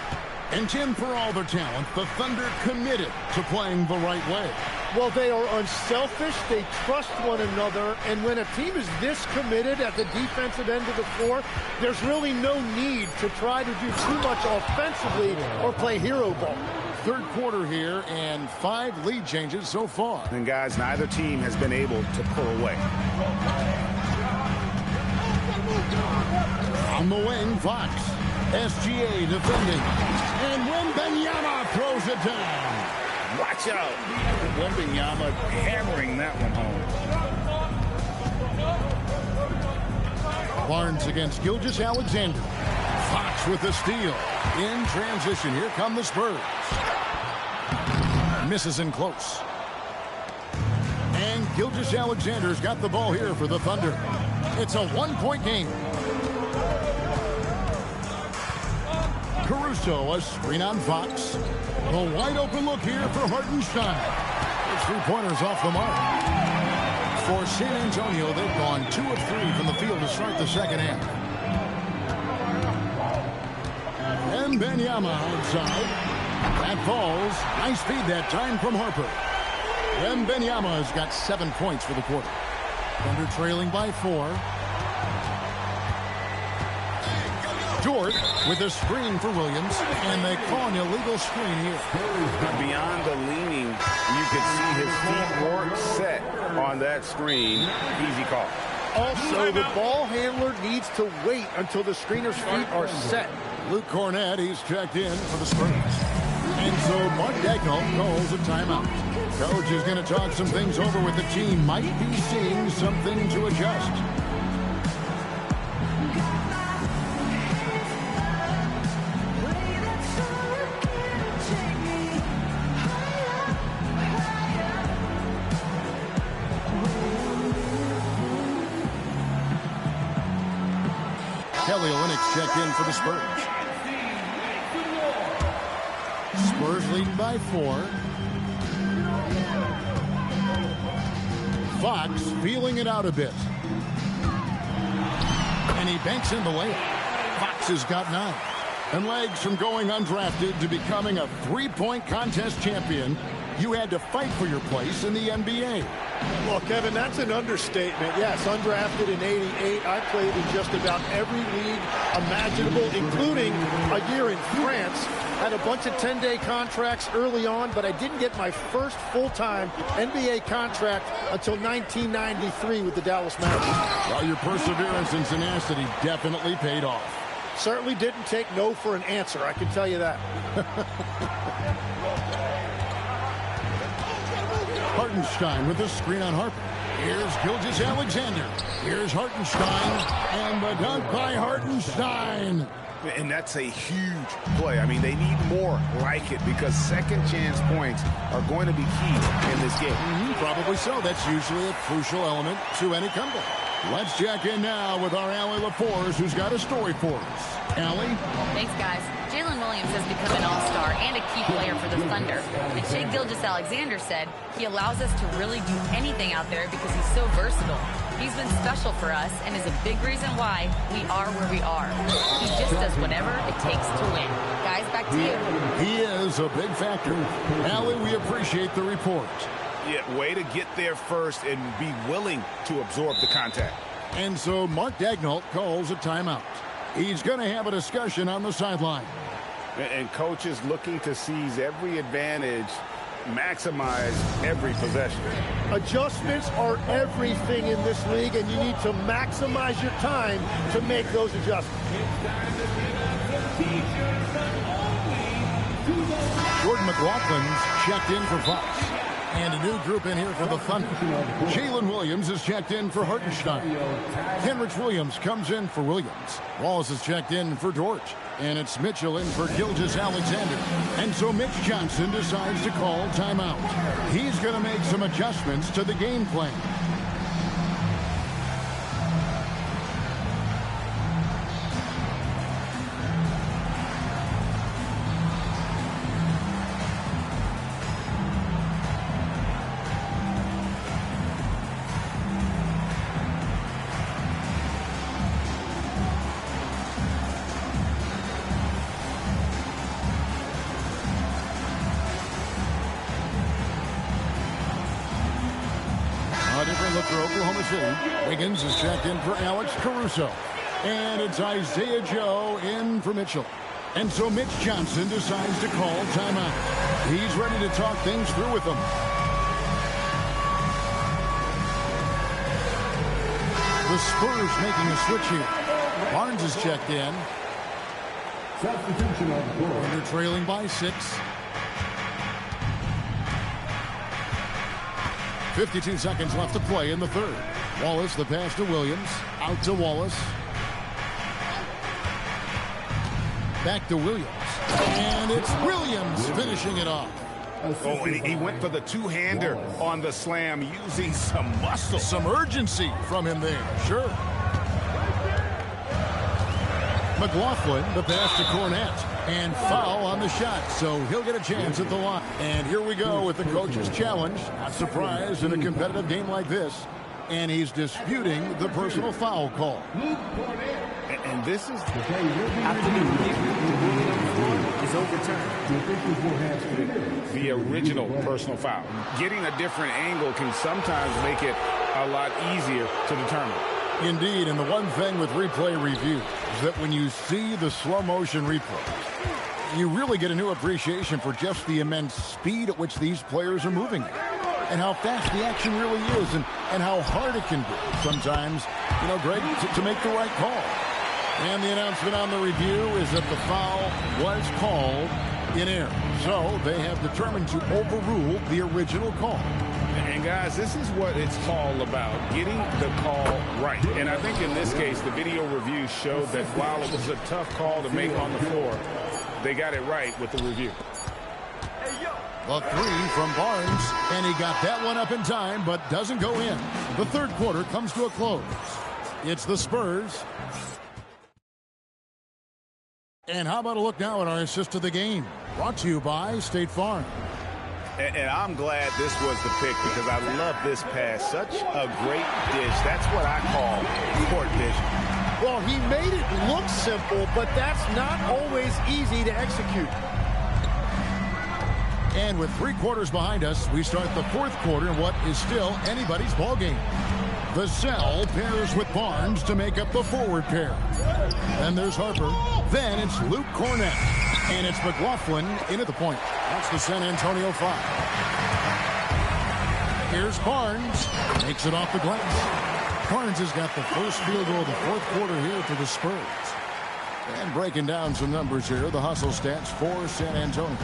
And Tim, for all their talent, the Thunder committed to playing the right way. Well, they are unselfish. They trust one another. And when a team is this committed at the defensive end of the floor, there's really no need to try to do too much offensively or play hero ball. Third quarter here and 5 lead changes so far. And guys, neither team has been able to pull away. On the wing, Fox. SGA defending. And Wembanyama throws it down. Watch out. Wembanyama hammering that one home. Barnes against Gilgeous-Alexander. Fox with the steal. In transition, here come the Spurs. Misses in close. And Gilgeous-Alexander's got the ball here for the Thunder. It's a 1-point game. Caruso, a screen on Fox. A wide open look here for Hartenstein. His 3-pointers off the mark. For San Antonio, they've gone 2 of 3 from the field to start the second half. And Wembanyama outside. That falls. Nice feed that time from Harper. Wembanyama has got 7 points for the quarter. Thunder trailing by 4. Dort with a screen for Williams, and they call an illegal screen here. Beyond the leaning, you could see his feet weren't set on that screen. Easy call. Also, the ball handler needs to wait until the screener's feet are set. Luke Cornett, he's checked in for the Spurs. And so Mark Daigneault calls a timeout. Coach is going to talk some things over with the team. Might be seeing something to adjust. Kelly Olynyk's checked in for the Spurs. Spurs leading by 4. Fox feeling it out a bit. And he banks in the layup. Fox has got 9. And legs from going undrafted to becoming a 3-point contest champion, you had to fight for your place in the NBA. Well, Kevin, that's an understatement. Yes, undrafted in '88. I played in just about every league imaginable, including a year in France. Had a bunch of 10-day contracts early on, but I didn't get my first full-time NBA contract until 1993 with the Dallas Mavericks. Well, your perseverance and tenacity definitely paid off. Certainly didn't take no for an answer, I can tell you that. Hartenstein with a screen on Harper. Here's Gilgeous-Alexander. Here's Hartenstein, and the dunk by Hartenstein. And that's a huge play. I mean, they need more like it because second chance points are going to be key in this game. Probably so. That's usually a crucial element to any comeback. Let's check in now with our Allie LaForce, who's got a story for us. Allie? Thanks, guys. Jalen Williams has become an all-star and a key player for the Thunder. And Shai Gilgeous-Alexander said he allows us to really do anything out there because he's so versatile. He's been special for us and is a big reason why we are where we are. He just does whatever it takes to win. Guys, back to you. He is a big factor. Allie, we appreciate the report. Yeah, way to get there first and be willing to absorb the contact. And so Mark Daigneault calls a timeout. He's going to have a discussion on the sideline. And coach is looking to seize every advantage, maximize every possession. Adjustments are everything in this league, and you need to maximize your time to make those adjustments. Jordan McLaughlin's checked in for Fox. And a new group in here for the Thunder. Jalen Williams is checked in for Hartenstein. Kenrich Williams comes in for Williams. Wallace is checked in for Dort. And it's Mitchell in for Gilgeous-Alexander. And so Mitch Johnson decides to call timeout. He's going to make some adjustments to the game plan. For Oklahoma City, Wiggins is checked in for Alex Caruso. And it's Isaiah Joe in for Mitchell. And so Mitch Johnson decides to call timeout. He's ready to talk things through with them. The Spurs making a switch here. Barnes is checked in. Substitution on the floor. They're trailing by 6. 52 seconds left to play in the third. Wallace, the pass to Williams. Out to Wallace. Back to Williams. And it's Williams finishing it off. Oh, and he went for the two-hander on the slam, using some muscle. Some urgency from him there, sure. McLaughlin, the pass to Cornett. And foul on the shot, so he'll get a chance at the line. And here we go with the coach's challenge. Not surprised in a competitive game like this. And he's disputing the personal foul call. And this is the original personal foul. Getting a different angle can sometimes make it a lot easier to determine. Indeed, and the one thing with replay review is that when you see the slow motion replay, you really get a new appreciation for just the immense speed at which these players are moving and how fast the action really is and how hard it can be sometimes, you know, Greg, to make the right call. And the announcement on the review is that the foul was called in error. So they have determined to overrule the original call. And guys, this is what it's all about, getting the call right. And I think in this case, the video review showed that while it was a tough call to make on the floor, they got it right with the review. The three from Barnes, and he got that one up in time, but doesn't go in. The third quarter comes to a close. It's the Spurs. And how about a look now at our assist to the game? Brought to you by State Farm. And I'm glad this was the pick because I love this pass. Such a great dish. That's what I call court vision. Well, he made it look simple, but that's not always easy to execute. And with 3 quarters behind us, we start the fourth quarter in what is still anybody's ball game. The cell pairs with Barnes to make up the forward pair. Then there's Harper. Then it's Luke Cornett. And it's McLaughlin in at the point. That's the San Antonio 5. Here's Barnes. Makes it off the glass. Barnes has got the first field goal of the fourth quarter here for the Spurs. And breaking down some numbers here, the hustle stats for San Antonio.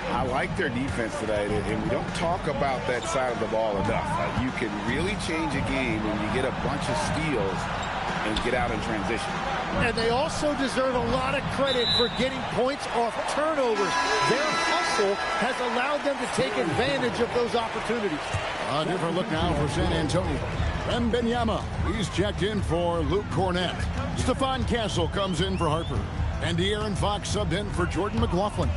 I like their defense today, and we don't talk about that side of the ball enough. You can really change a game when you get a bunch of steals and get out in transition. And they also deserve a lot of credit for getting points off turnovers. Their hustle has allowed them to take advantage of those opportunities. A different look now for San Antonio. Wembanyama, he's checked in for Luke Cornett. Stephon Castle comes in for Harper. And De'Aaron Fox subbed in for Jordan McLaughlin.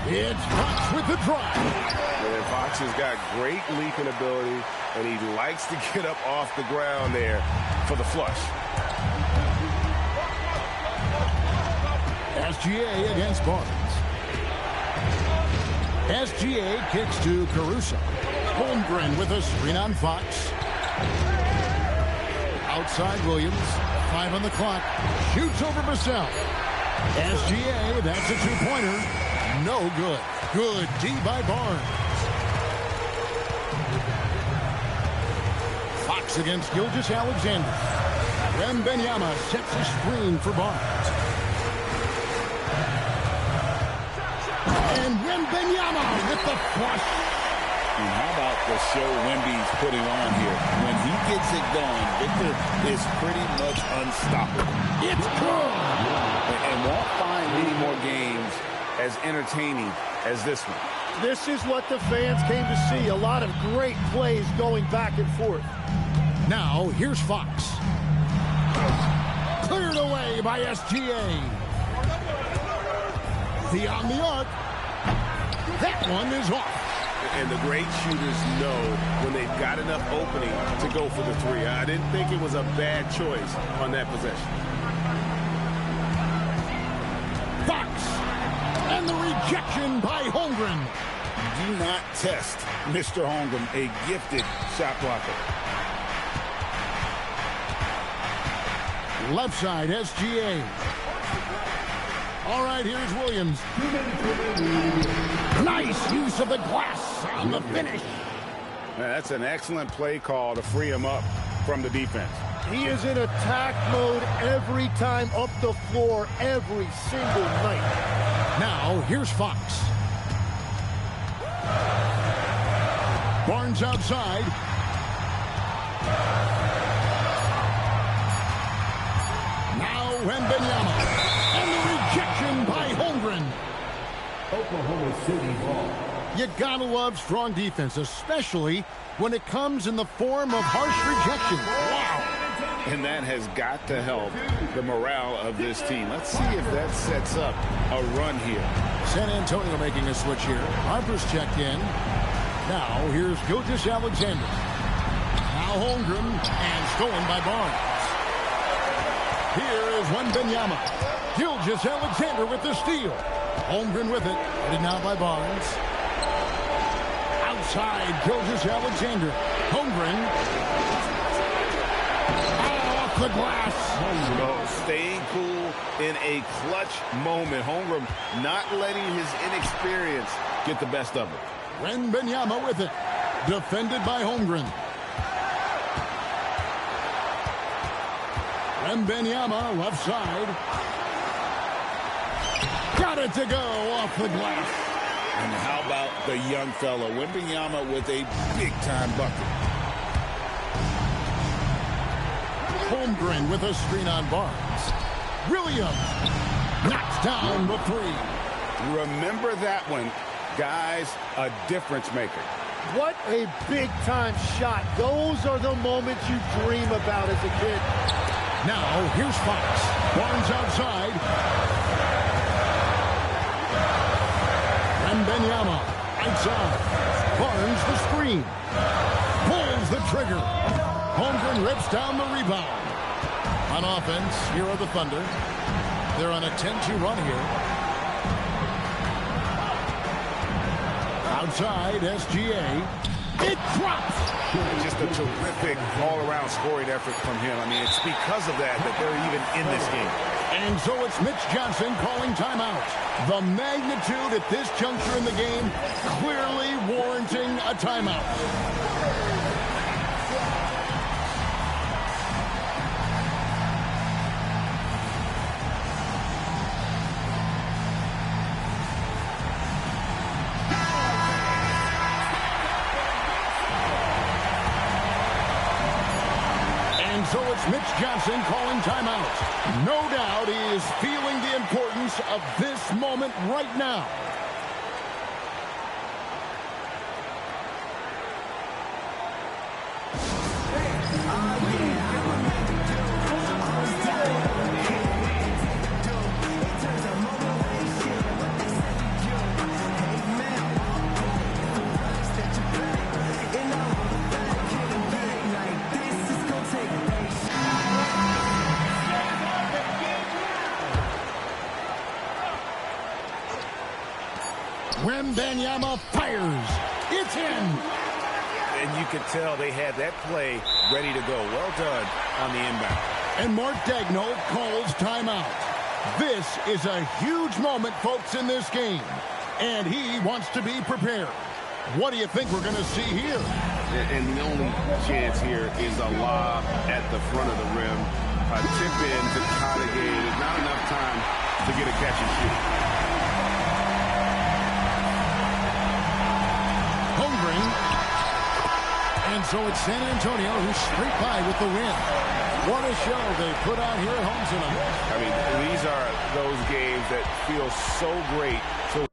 It's Fox with the drive. Yeah, Fox has got great leaping ability, and he likes to get up off the ground there for the flush. SGA against Barnes. SGA kicks to Caruso. Holmgren with a screen on Fox. Outside Williams. 5 on the clock. Shoots over Vassell. SGA, that's a two-pointer. No good. Good D by Barnes. Fox against Gilgeous-Alexander. Wembanyama sets a screen for Barnes. And Wembanyama with the flush. And how about the show Wemby's putting on here? When he gets it going, Victor is pretty much unstoppable. It's good. And won't find many more games as entertaining as this one. This is what the fans came to see. A lot of great plays going back and forth. Now, here's Fox. Cleared away by SGA. Beyond the arc. That one is off. And the great shooters know when they've got enough opening to go for the three. I didn't think it was a bad choice on that possession. Fox. And the rejection by Holmgren. Do not test Mr. Holmgren, a gifted shot blocker. Left side, SGA. All right, here's Williams. Nice use of the glass on the finish. That's an excellent play call to free him up from the defense. He is in attack mode every time up the floor, every single night. Now, here's Fox. Barnes outside. Now, Wembanyama. And the rejection by Holmgren. Oklahoma City ball. You gotta love strong defense, especially when it comes in the form of harsh rejection. Wow. And that has got to help the morale of this team. Let's see if that sets up a run here. San Antonio making a switch here. Harper's checked in. Now, here's Gilgeous-Alexander. Now Holmgren, and stolen by Barnes. Here is Wembanyama. Gilgeous-Alexander with the steal. Holmgren with it. Headed now by Barnes. Outside, Gilgeous-Alexander. Holmgren. Off the glass. So staying cool in a clutch moment. Holmgren not letting his inexperience get the best of him. Wembanyama with it. Defended by Holmgren. Wembanyama left side. Got it to go off the glass. And how about the young fellow? Wembanyama with a big-time bucket. Holmgren with a screen on Barnes. Williams knocks down the three. Remember that one. Guys, a difference maker. What a big-time shot. Those are the moments you dream about as a kid. Now, here's Fox. Barnes outside. Wembanyama outside. Barnes the screen. Pulls the trigger. Holmgren rips down the rebound. On offense, here are the Thunder. They're on a 10-2 run here. Outside, SGA. It drops. Just a terrific all-around scoring effort from him. I mean, it's because of that they're even in this game. And so it's Mitch Johnson calling timeout. The magnitude at this juncture in the game clearly warranting a timeout. So it's Mitch Johnson calling timeout. No doubt he is feeling the importance of this moment right now. Wembanyama fires. It's in. And you could tell they had that play ready to go. Well done on the inbound. And Mark Daigneault calls timeout. This is a huge moment, folks, in this game. And he wants to be prepared. What do you think we're going to see here? And the only chance here is a lob at the front of the rim. A tip in to Conagate. Not enough time to get a catch and shoot. Holmgren. And so it's San Antonio who scraped by with the win. What a show they put on here at home tonight. I mean, these are those games that feel so great. So